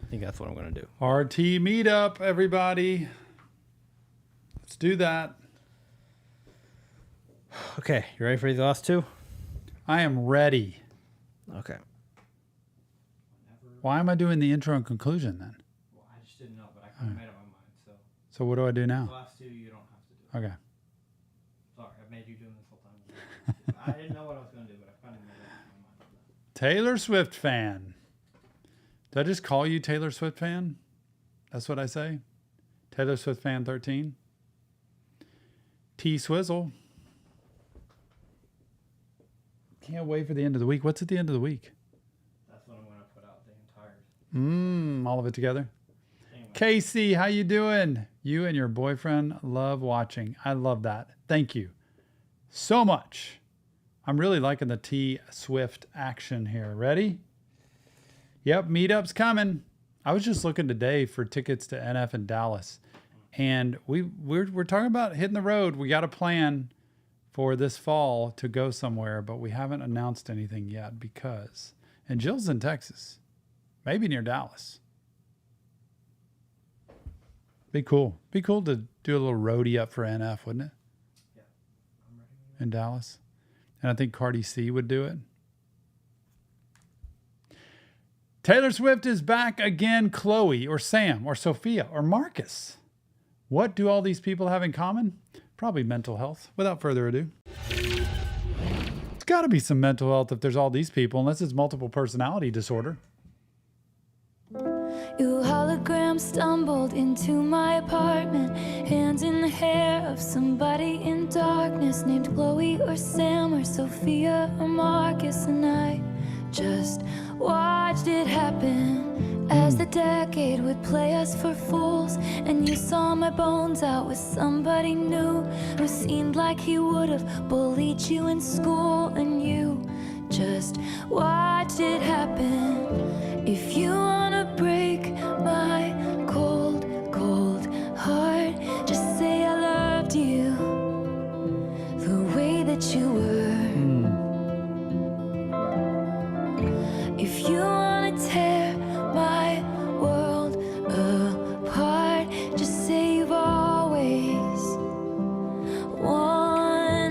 I think that's what I'm going to do. RT meetup, everybody. Let's do that. Okay, you ready for these last 2? I am ready. Okay. Why am I doing the intro and conclusion then? Well, I just didn't know, but I kind of made up my mind. So what do I do The now? last 2 you don't have to do. Okay. Sorry, I made you doing this whole time. I didn't know what I was going to do, but I kind of made up my mind. Taylor Swift fan. Did I just call you Taylor Swift fan? That's what I say? Taylor Swift fan 13. T Swizzle. Can't wait for the end of the week. What's at the end of the week? That's what I'm going to put out the entire. All of it together. Anyway. Casey, how you doing? You and your boyfriend love watching. I love that. Thank you so much. I'm really liking the T Swift action here. Ready? Yep, meetup's coming. I was just looking today for tickets to NF in Dallas, and we're talking about hitting the road. We got a plan for this fall to go somewhere, but we haven't announced anything yet because, and Jill's in Texas, maybe near Dallas. Be cool. Be cool to do a little roadie up for NF, wouldn't it? Yeah, I'm ready. In Dallas. And I think Cardi C would do it. Taylor Swift is back again. Chloe or Sam or Sophia or Marcus. What do all these people have in common? Probably mental health. Without further ado, it's got to be some mental health if there's all these people, unless it's multiple personality disorder. You hologram stumbled into my apartment, hands in the hair of somebody in darkness, named Chloe or Sam or Sophia or Marcus, and I just watched it happen as the decade would play us for fools. And you saw my bones out with somebody new who seemed like he would have bullied you in school, and you just watched it happen. If you wanna break my cold, cold heart, just say I loved you the way that you were. If you wanna tear my world apart, just say you've always wondered.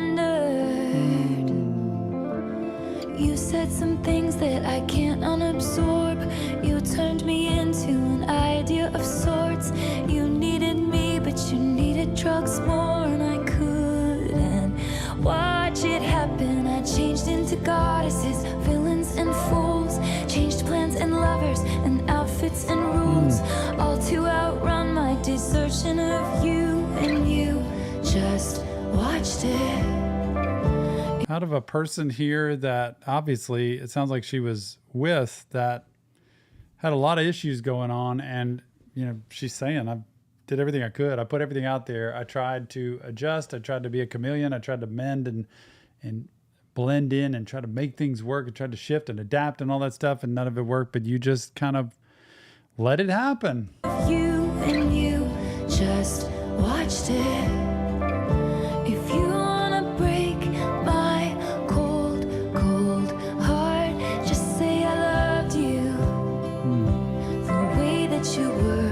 You said some things that I can't unabsorb. You turned me into an idea of sorts. You needed me, but you needed drugs more, and I couldn't watch it happen. I changed into goddesses, villains and fools, changed plans and lovers and outfits and rules, all to outrun my desertion of you, and you just watched it. Out of a person here that obviously it sounds like she was with, that had a lot of issues going on, and she's saying, I did everything I could. I put everything out there. I tried to adjust. I tried to be a chameleon. I tried to mend and blend in and try to make things work. I tried to shift and adapt and all that stuff, and none of it worked. But you just kind of let it happen. You and you just watched it. If you wanna break my cold, cold heart, just say I loved you the way that you were.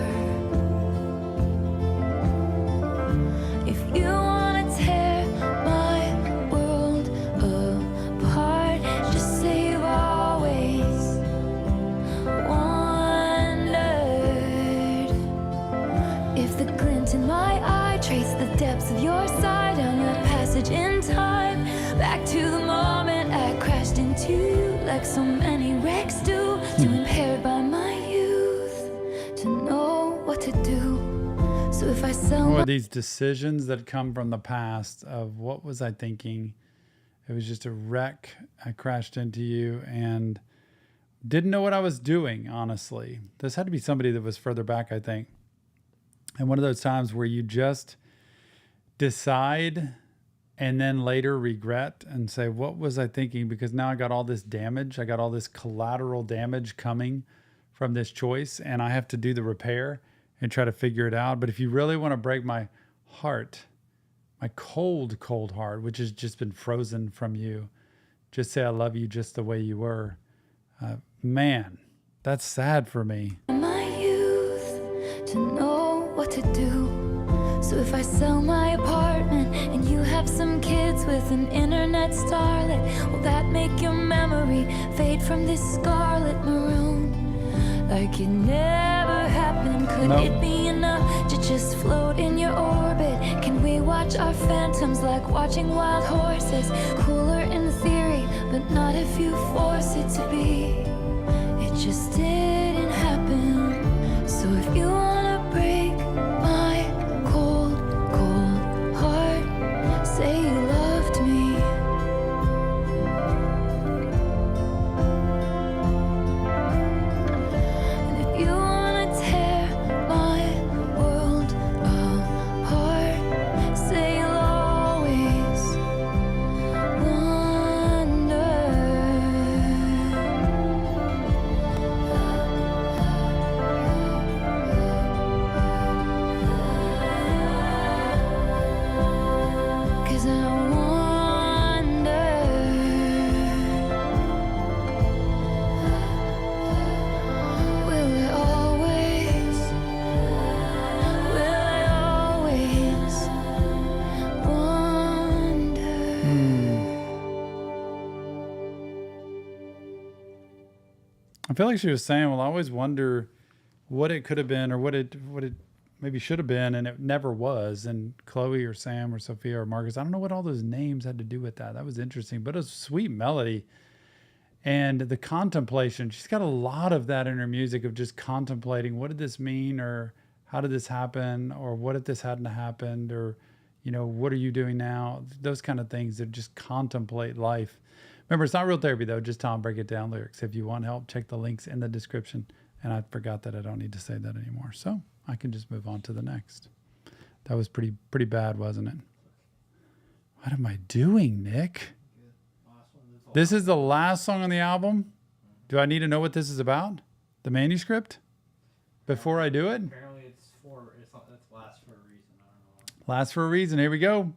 If you wanna tear my world apart, just say you've always wondered. If the glint in my eye traced the depths of your side on a passage in time, back to the moment I crashed into you, like so many wrecks do, too impaired by my youth to know what to do. So if I sell Or my these decisions that come from the past of what was I thinking? It was just a wreck. I crashed into you and didn't know what I was doing, honestly. This had to be somebody that was further back, I think. And one of those times where you just decide and then later regret and say, what was I thinking? Because now I got all this damage. I got all this collateral damage coming from this choice, and I have to do the repair and try to figure it out. But if you really want to break my heart, my cold, cold heart, which has just been frozen from you, just say I love you just the way you were. Man, that's sad for me. my youth to know what to do. So if I sell my apartment and you have some kids with an internet starlet, will that make your memory fade from this scarlet maroon? Like it never happened. Could Nope. it be enough to just float in your orbit? Can we watch our phantoms like watching wild horses? Cooler in theory, but not if you force it to be. It just didn't happen. So if you wanna break my cold, cold heart, say you loved me. And if you wanna tear my world apart, say you'll always wonder. 'Cause I wonder, will I always wonder? I feel like she was saying, well, I always wonder what it could have been or what it maybe should have been, and it never was. And Chloe or Sam or Sophia or Marcus, I don't know what all those names had to do with that. That was interesting, but it was a sweet melody. And the contemplation, she's got a lot of that in her music of just contemplating, what did this mean? Or how did this happen? Or what if this hadn't happened? Or, what are you doing now? Those kind of things that just contemplate life. Remember, it's not real therapy though, just Tom Break It Down lyrics. If you want help, check the links in the description. And I forgot that I don't need to say that anymore. So I can just move on to the next. That was pretty bad, wasn't it? What am I doing, Nick? This is the last song on the album. Do I need to know what this is about? The manuscript? Before I do it? Apparently it's last for a reason. I don't know why. Last for a reason. Here we go.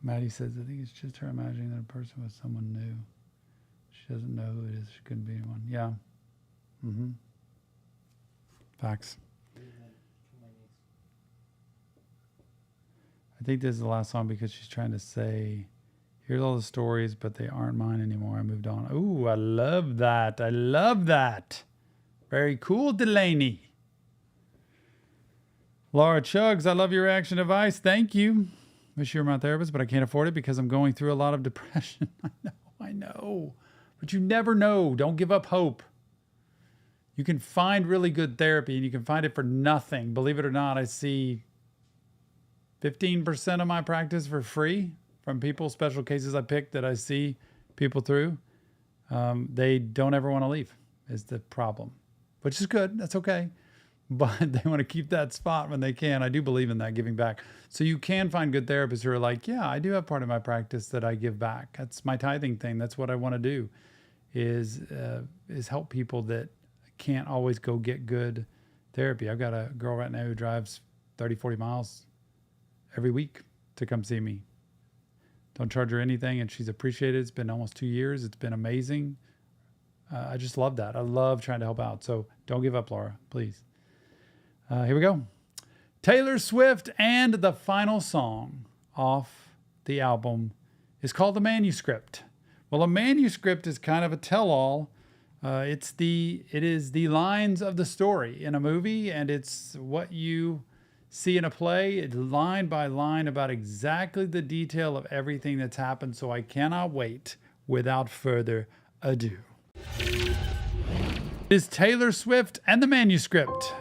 Maddie says, I think it's just her imagining that a person was someone new. She doesn't know who it is. She couldn't be anyone. Yeah. Mm-hmm. Facts. I think this is the last song because she's trying to say, here's all the stories, but they aren't mine anymore. I moved on. Ooh, I love that. I love that. Very cool, Delaney. Laura Chugs, I love your reaction advice. Thank you. Wish you were my therapist, but I can't afford it because I'm going through a lot of depression. I know. But you never know. Don't give up hope. You can find really good therapy and you can find it for nothing. Believe it or not, I see 15% of my practice for free from people, special cases I picked that I see people through. They don't ever want to leave is the problem, which is good. That's okay. But they want to keep that spot when they can. I do believe in that, giving back. So you can find good therapists who are like, yeah, I do have part of my practice that I give back. That's my tithing thing. That's what I want to do is help people that can't always go get good therapy. I've got a girl right now who drives 30, 40 miles every week to come see me. Don't charge her anything, and she's appreciated. It's been almost 2 years. It's been amazing. I just love that. I love trying to help out. So don't give up, Laura, please. Here we go. Taylor Swift, and the final song off the album is called The Manuscript. Well, a manuscript is kind of a tell-all. It is the lines of the story in a movie, and it's what you see in a play. It's line by line about exactly the detail of everything that's happened. So I cannot wait. Without further ado, it is Taylor Swift and the Manuscript.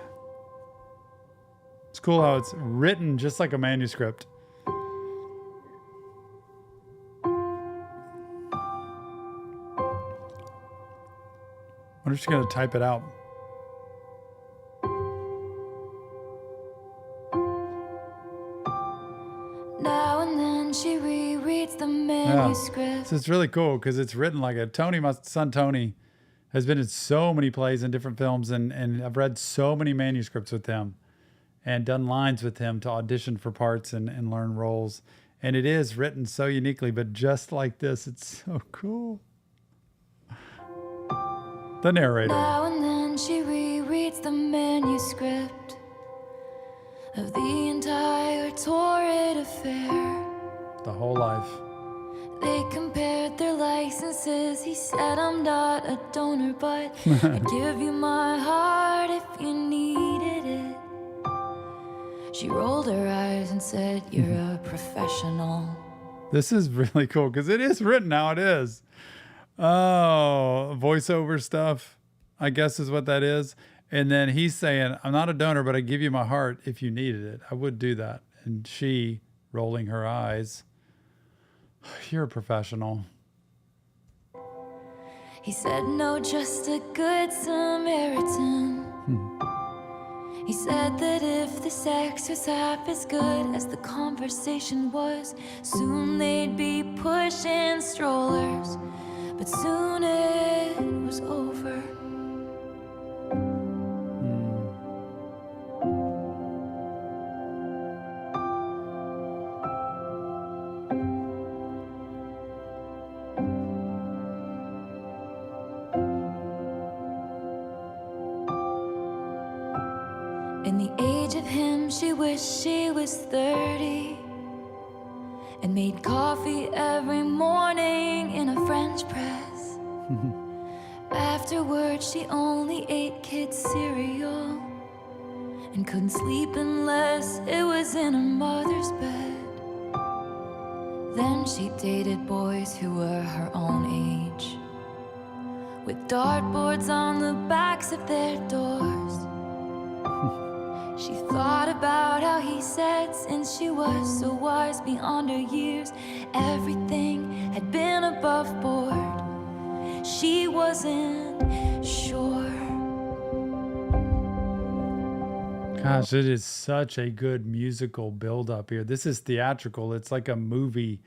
It's cool how it's written just like a manuscript. I'm just going to type it out. Now and then she rereads the manuscript. So it's really cool because it's written like a Tony, my son Tony, has been in so many plays and different films, and I've read so many manuscripts with him and done lines with him to audition for parts and learn roles. And it is written so uniquely, but just like this, it's so cool. The narrator. Now and then she rereads the manuscript of the entire torrid affair. The whole life. They compared their licenses. He said, I'm not a donor, but I'd give you my heart if you needed it. She rolled her eyes and said, you're a professional. This is really cool because it is written how it is. Oh, voiceover stuff, I guess is what that is. And then he's saying, I'm not a donor, but I give you my heart if you needed it. I would do that. And she, rolling her eyes, you're a professional. He said, no, just a good Samaritan. He said that if the sex was half as good as the conversation was, soon they'd be pushing strollers. But soon it was over. In the age of him, she wished she was 30 and made coffee every morning in a French press. After Afterwards, she only ate kids' cereal and couldn't sleep unless it was in her mother's bed. Then she dated boys who were her own age, with dartboards on the backs of their doors. She thought about how he said, since she was so wise beyond her years, everything had been above board. She wasn't sure. Gosh, it is such a good musical build-up here. This is theatrical. It's like a movie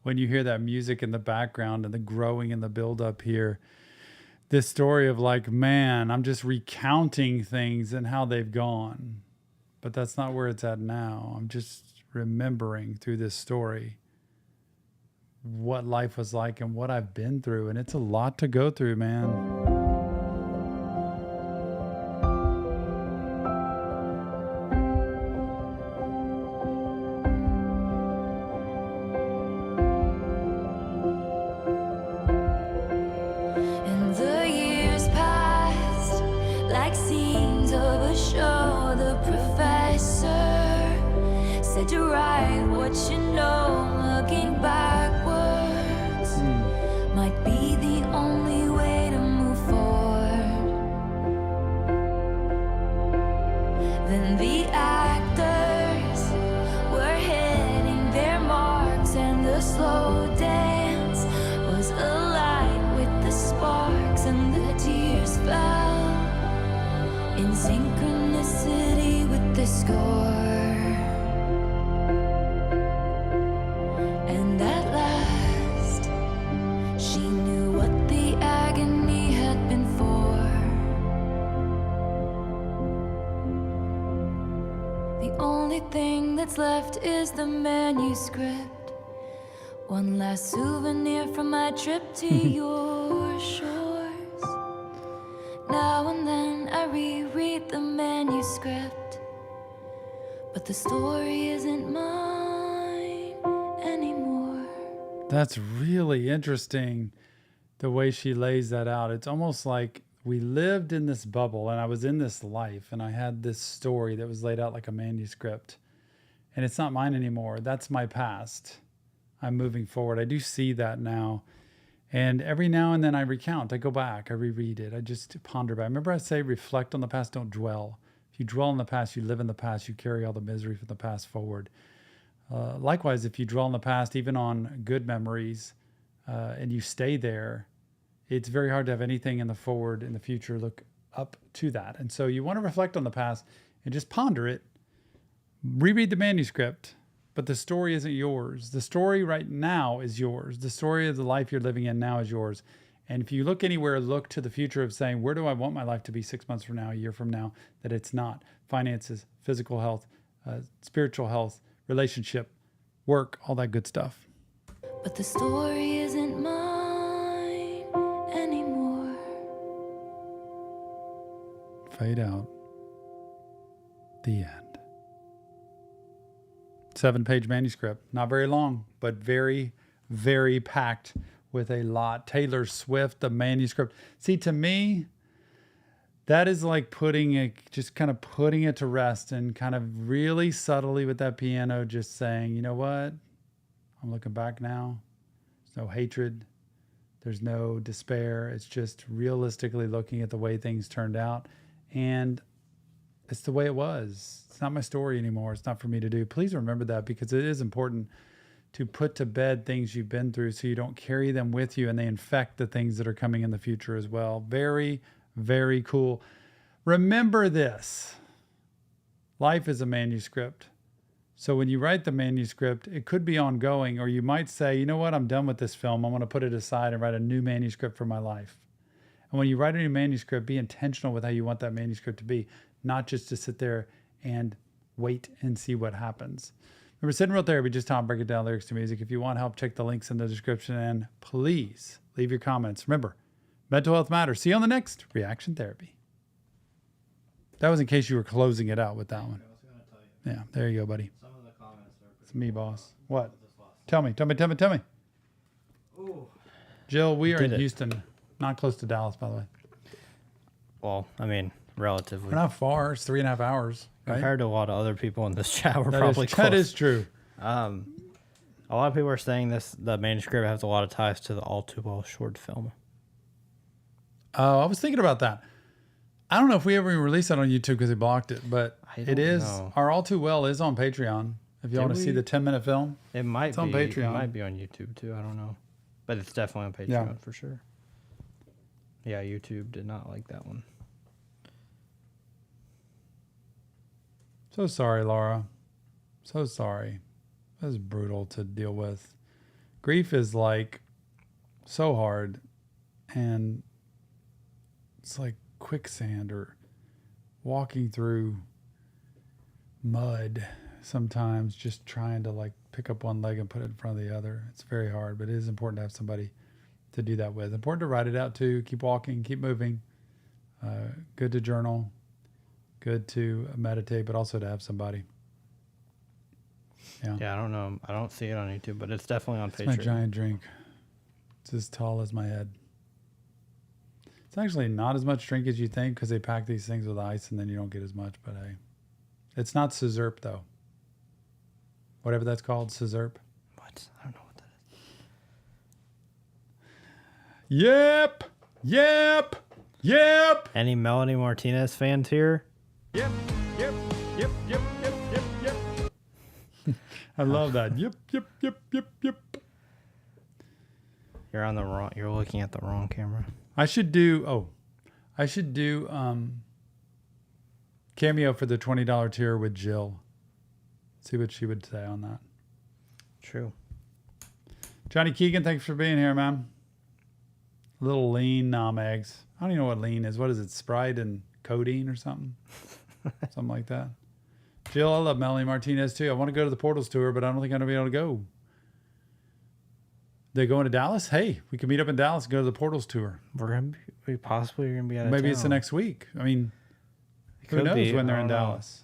when you hear that music in the background and the growing and the build-up here. This story of like, man, I'm just recounting things and how they've gone. But that's not where it's at now. I'm just remembering through this story what life was like and what I've been through. And it's a lot to go through, man. And the years passed like scenes of a show. The professor said to write what you know. Looking backwards might be the only way to move forward. Then the actors were hitting their marks, and the slow dance was alight with the sparks, and the tears fell in synchronicity with the score. And at last, she knew what the agony had been for. The only thing that's left is the manuscript. One last souvenir from my trip to your shores. Now and then I reread the manuscript, but the story isn't mine anymore. That's really interesting, the way she lays that out. It's almost like we lived in this bubble and I was in this life and I had this story that was laid out like a manuscript, and it's not mine anymore. That's my past. I'm moving forward. I do see that now. And every now and then I recount, I go back, I reread it. I just ponder back. Remember I say reflect on the past, don't dwell. If you dwell on the past, you live in the past, you carry all the misery from the past forward. Likewise, if you dwell on the past, even on good memories, and you stay there, it's very hard to have anything in the forward, in the future, look up to that. And so you want to reflect on the past and just ponder it. Reread the manuscript, but the story isn't yours. The story right now is yours. The story of the life you're living in now is yours. And if you look anywhere, look to the future of saying, where do I want my life to be 6 months from now, a year from now, that it's not. Finances, physical health, spiritual health, relationship, work, all that good stuff. But the story isn't mine anymore. Fade out. The end. 7-page manuscript. Not very long, but very, very packed with a lot. Taylor Swift, the manuscript. See, to me, that is like putting it to rest and kind of really subtly with that piano just saying, you know what? I'm looking back now. There's no hatred. There's no despair. It's just realistically looking at the way things turned out. And it's the way it was. It's not my story anymore. It's not for me to do. Please remember that, because it is important to put to bed things you've been through so you don't carry them with you and they infect the things that are coming in the future as well. Very, very cool. Remember this. Life is a manuscript. So when you write the manuscript, it could be ongoing, or you might say, you know what, I'm done with this film. I want to put it aside and write a new manuscript for my life. And when you write a new manuscript, be intentional with how you want that manuscript to be, not just to sit there and wait and see what happens. Remember, Sit and Real Therapy, just Tom, break it down, lyrics to music. If you want help, check the links in the description, and please leave your comments. Remember, mental health matters. See you on the next Reaction Therapy. That was in case you were closing it out with that one. I was going to tell you. Yeah, there you go, buddy. Some of the comments are pretty It's me, boss. What? this last Tell me. Ooh. Jill, we are Did in it. Houston, not close to Dallas, by the way. Well, I mean, relatively. We're not far. It's 3.5 hours. Right? Compared to a lot of other people in this chat, we're That probably is, close. that is true. A lot of people are saying the manuscript has a lot of ties to the All Too Well short film. Oh, I was thinking about that. I don't know if we ever released that on YouTube because they blocked it, but it is. know. Our All Too Well is on Patreon. If you want to see the 10-minute film, It might it's be on Patreon. It might be on YouTube too. I don't know, but it's definitely on Patreon for sure. Yeah, YouTube did not like that one. So sorry, Laura. So sorry. That was brutal to deal with. Grief is like so hard, and it's like quicksand or walking through mud sometimes, just trying to like pick up one leg and put it in front of the other. It's very hard, but it is important to have somebody to do that with. Important to write it out too. Keep walking, keep moving. Good to journal, good to meditate, but also to have somebody. Yeah, I don't know. I don't see it on YouTube, but it's definitely on It's Patreon. my giant drink. It's as tall as my head. It's actually not as much drink as you think because they pack these things with ice and then you don't get as much. But hey, it's not Scissor though. Whatever that's called, Scissor. What? I don't know what that is. Yep. Yep. Yep. Any Melanie Martinez fans here? Yep. Yep. Yep. Yep. Yep. Yep. Yep. I love that. Yep. Yep. Yep. Yep. Yep. You're looking at the wrong camera. I should do cameo for the $20 tier with Jill. See what she would say on that. True. Johnny Keegan, thanks for being here, man. Little lean eggs. I don't even know what lean is. What is it? Sprite and codeine or something? Something like that. Jill, I love Melanie Martinez too. I want to go to the Portals tour, but I don't think I'm going to be able to go. They going to Dallas? Hey, we can meet up in Dallas and go to the Portals tour. We possibly are gonna be out of Maybe town. it's the next week. I mean, who Could knows be. when they're I in don't know. Dallas.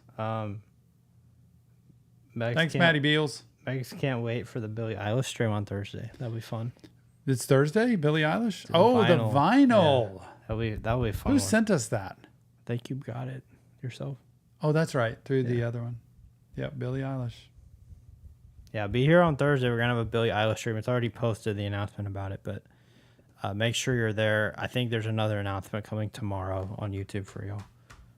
Megs Thanks, can't- Matty Beals. Megs can't wait for the Billie Eilish stream on Thursday. That'll be fun. It's Thursday, Billie Eilish? The Oh, the vinyl. vinyl. Yeah. That'll be fun. Who one. sent us that? I think you got it yourself. Oh, that's right. Through the other one. Yep, Billie Eilish. Yeah, be here on Thursday. We're gonna have a Billie Eilish stream. It's already posted the announcement about it, but make sure you're there. I think there's another announcement coming tomorrow on YouTube for y'all,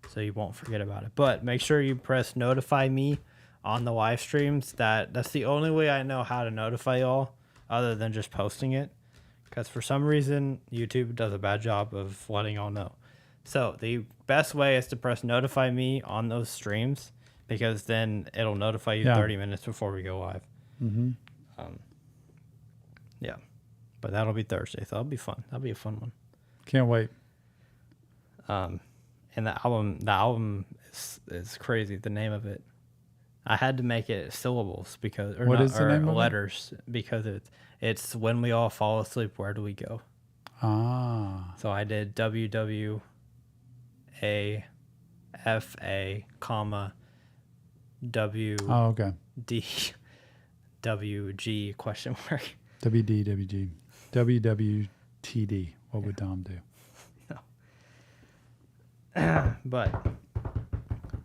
so you won't forget about it. But make sure you press notify me on the live streams. That's the only way I know how to notify y'all, other than just posting it. Because for some reason YouTube does a bad job of letting y'all know. So the best way is to press notify me on those streams, because then it'll notify you 30 minutes before we go live. Mm-hmm. Yeah, but that'll be Thursday, so that'll be fun. That'll be a fun one. Can't wait. And the album is crazy. The name of it, I had to make it syllables because, or What not, is the or name of it? letters, because it's when we all fall asleep, where do we go? Ah. So I did WWAFA, comma WDWG Oh, okay. question mark. WDWG. WWTD. What would Dom do? But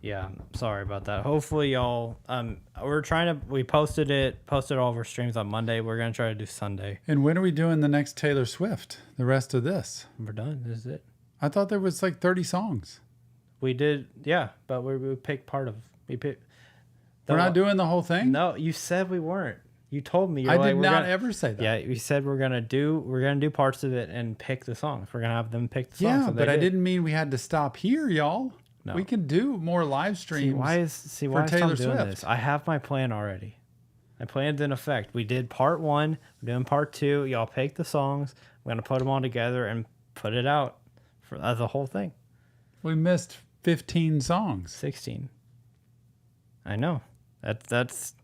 yeah, sorry about that. Hopefully y'all we posted all of our streams on Monday. We're gonna try to do Sunday. And when are we doing the next Taylor Swift? The rest of this? We're done. This is it. I thought there was like 30 songs. We did, yeah, but we picked part of We're not doing the whole thing? No, you said we weren't. You told me. I did not ever say that. Yeah, you said we're gonna do parts of it and pick the songs. We're gonna have them pick the songs. Yeah, so but I didn't mean we had to stop here, y'all. No. We can do more live streams. Why is for Tom Taylor doing Swift? this? I have my plan already. My plan's in effect. We did part 1. We're doing part 2. Y'all pick the songs. I'm gonna put them all together and put it out as a whole thing. We missed 15 songs. 16. I know. That's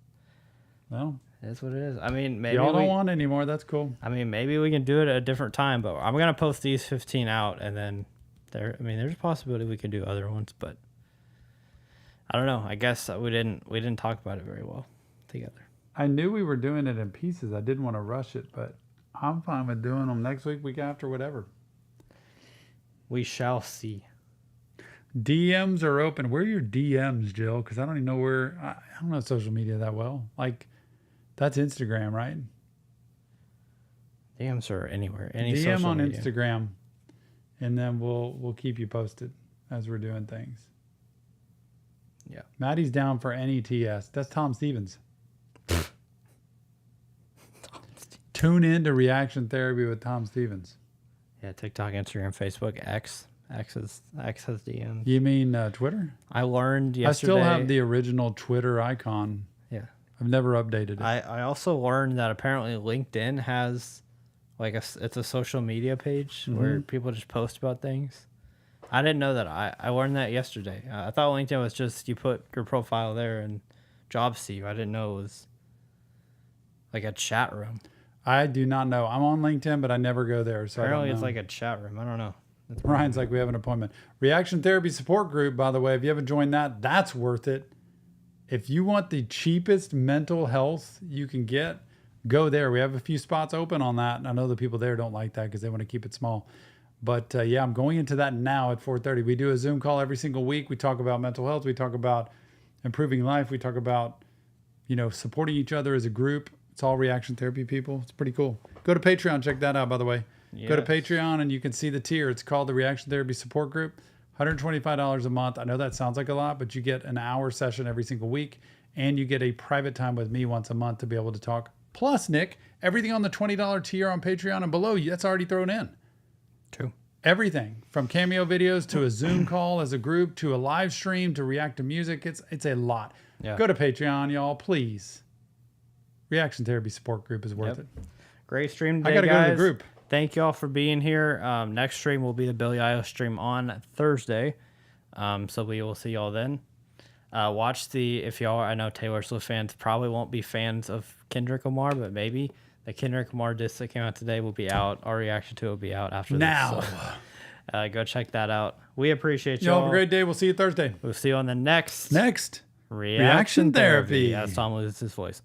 Well, what it is. I mean, maybe y'all don't want anymore. That's cool. I mean, maybe we can do it at a different time, but I'm gonna post these 15 out, and then there's a possibility we can do other ones, but I don't know. I guess we didn't talk about it very well together. I knew we were doing it in pieces. I didn't want to rush it, but I'm fine with doing them next week, week after, whatever. We shall see. DMs are open. Where are your DMs, Jill? Because I don't even know where. I don't know social media that well. Like, that's Instagram, right? DMs are anywhere. Any DM social on media. Instagram, and then we'll keep you posted as we're doing things. Yeah. Maddie's down for NETS. That's Tom Stevens. Tune in to Reaction Therapy with Tom Stevens. Yeah, TikTok, Instagram, Facebook, X. X has DMs. You mean Twitter? I learned yesterday. I still have the original Twitter icon. Yeah. I've never updated it. I also learned that apparently LinkedIn has like it's a social media page where people just post about things. I didn't know that. I learned that yesterday. I thought LinkedIn was just you put your profile there and jobs see you. I didn't know it was like a chat room. I do not know. I'm on LinkedIn, but I never go there. So Apparently I don't it's know. like a chat room. I don't know. Ryan's like, we have an appointment. Reaction Therapy Support Group, by the way, if you haven't joined that, that's worth it. If you want the cheapest mental health you can get, go there. We have a few spots open on that. And I know the people there don't like that because they want to keep it small. But yeah, I'm going into that now at 4:30. We do a Zoom call every single week. We talk about mental health. We talk about improving life. We talk about, supporting each other as a group. It's all reaction therapy people. It's pretty cool. Go to Patreon. Check that out, by the way. Go to Patreon and you can see the tier. It's called the Reaction Therapy Support Group. $125 a month. I know that sounds like a lot, but you get an hour session every single week and you get a private time with me once a month to be able to talk. Plus, Nick, everything on the $20 tier on Patreon and below, that's already thrown in. True. Everything from cameo videos to a Zoom call as a group to a live stream to react to music. It's a lot. Yeah. Go to Patreon, y'all, please. Reaction Therapy Support Group is worth it. Great stream today, I got to go to the group. Thank you all for being here. Next stream will be the Billie Eilish stream on Thursday. So we will see y'all then. Watch if y'all, I know Taylor Swift fans probably won't be fans of Kendrick Lamar, but maybe the Kendrick Lamar disc that came out today will be out. Our reaction to it will be out after Now. this. So, go check that out. We appreciate y'all. Y'all have a great day. We'll see you Thursday. We'll see you on the next Next. Reaction Therapy. As Tom loses his voice.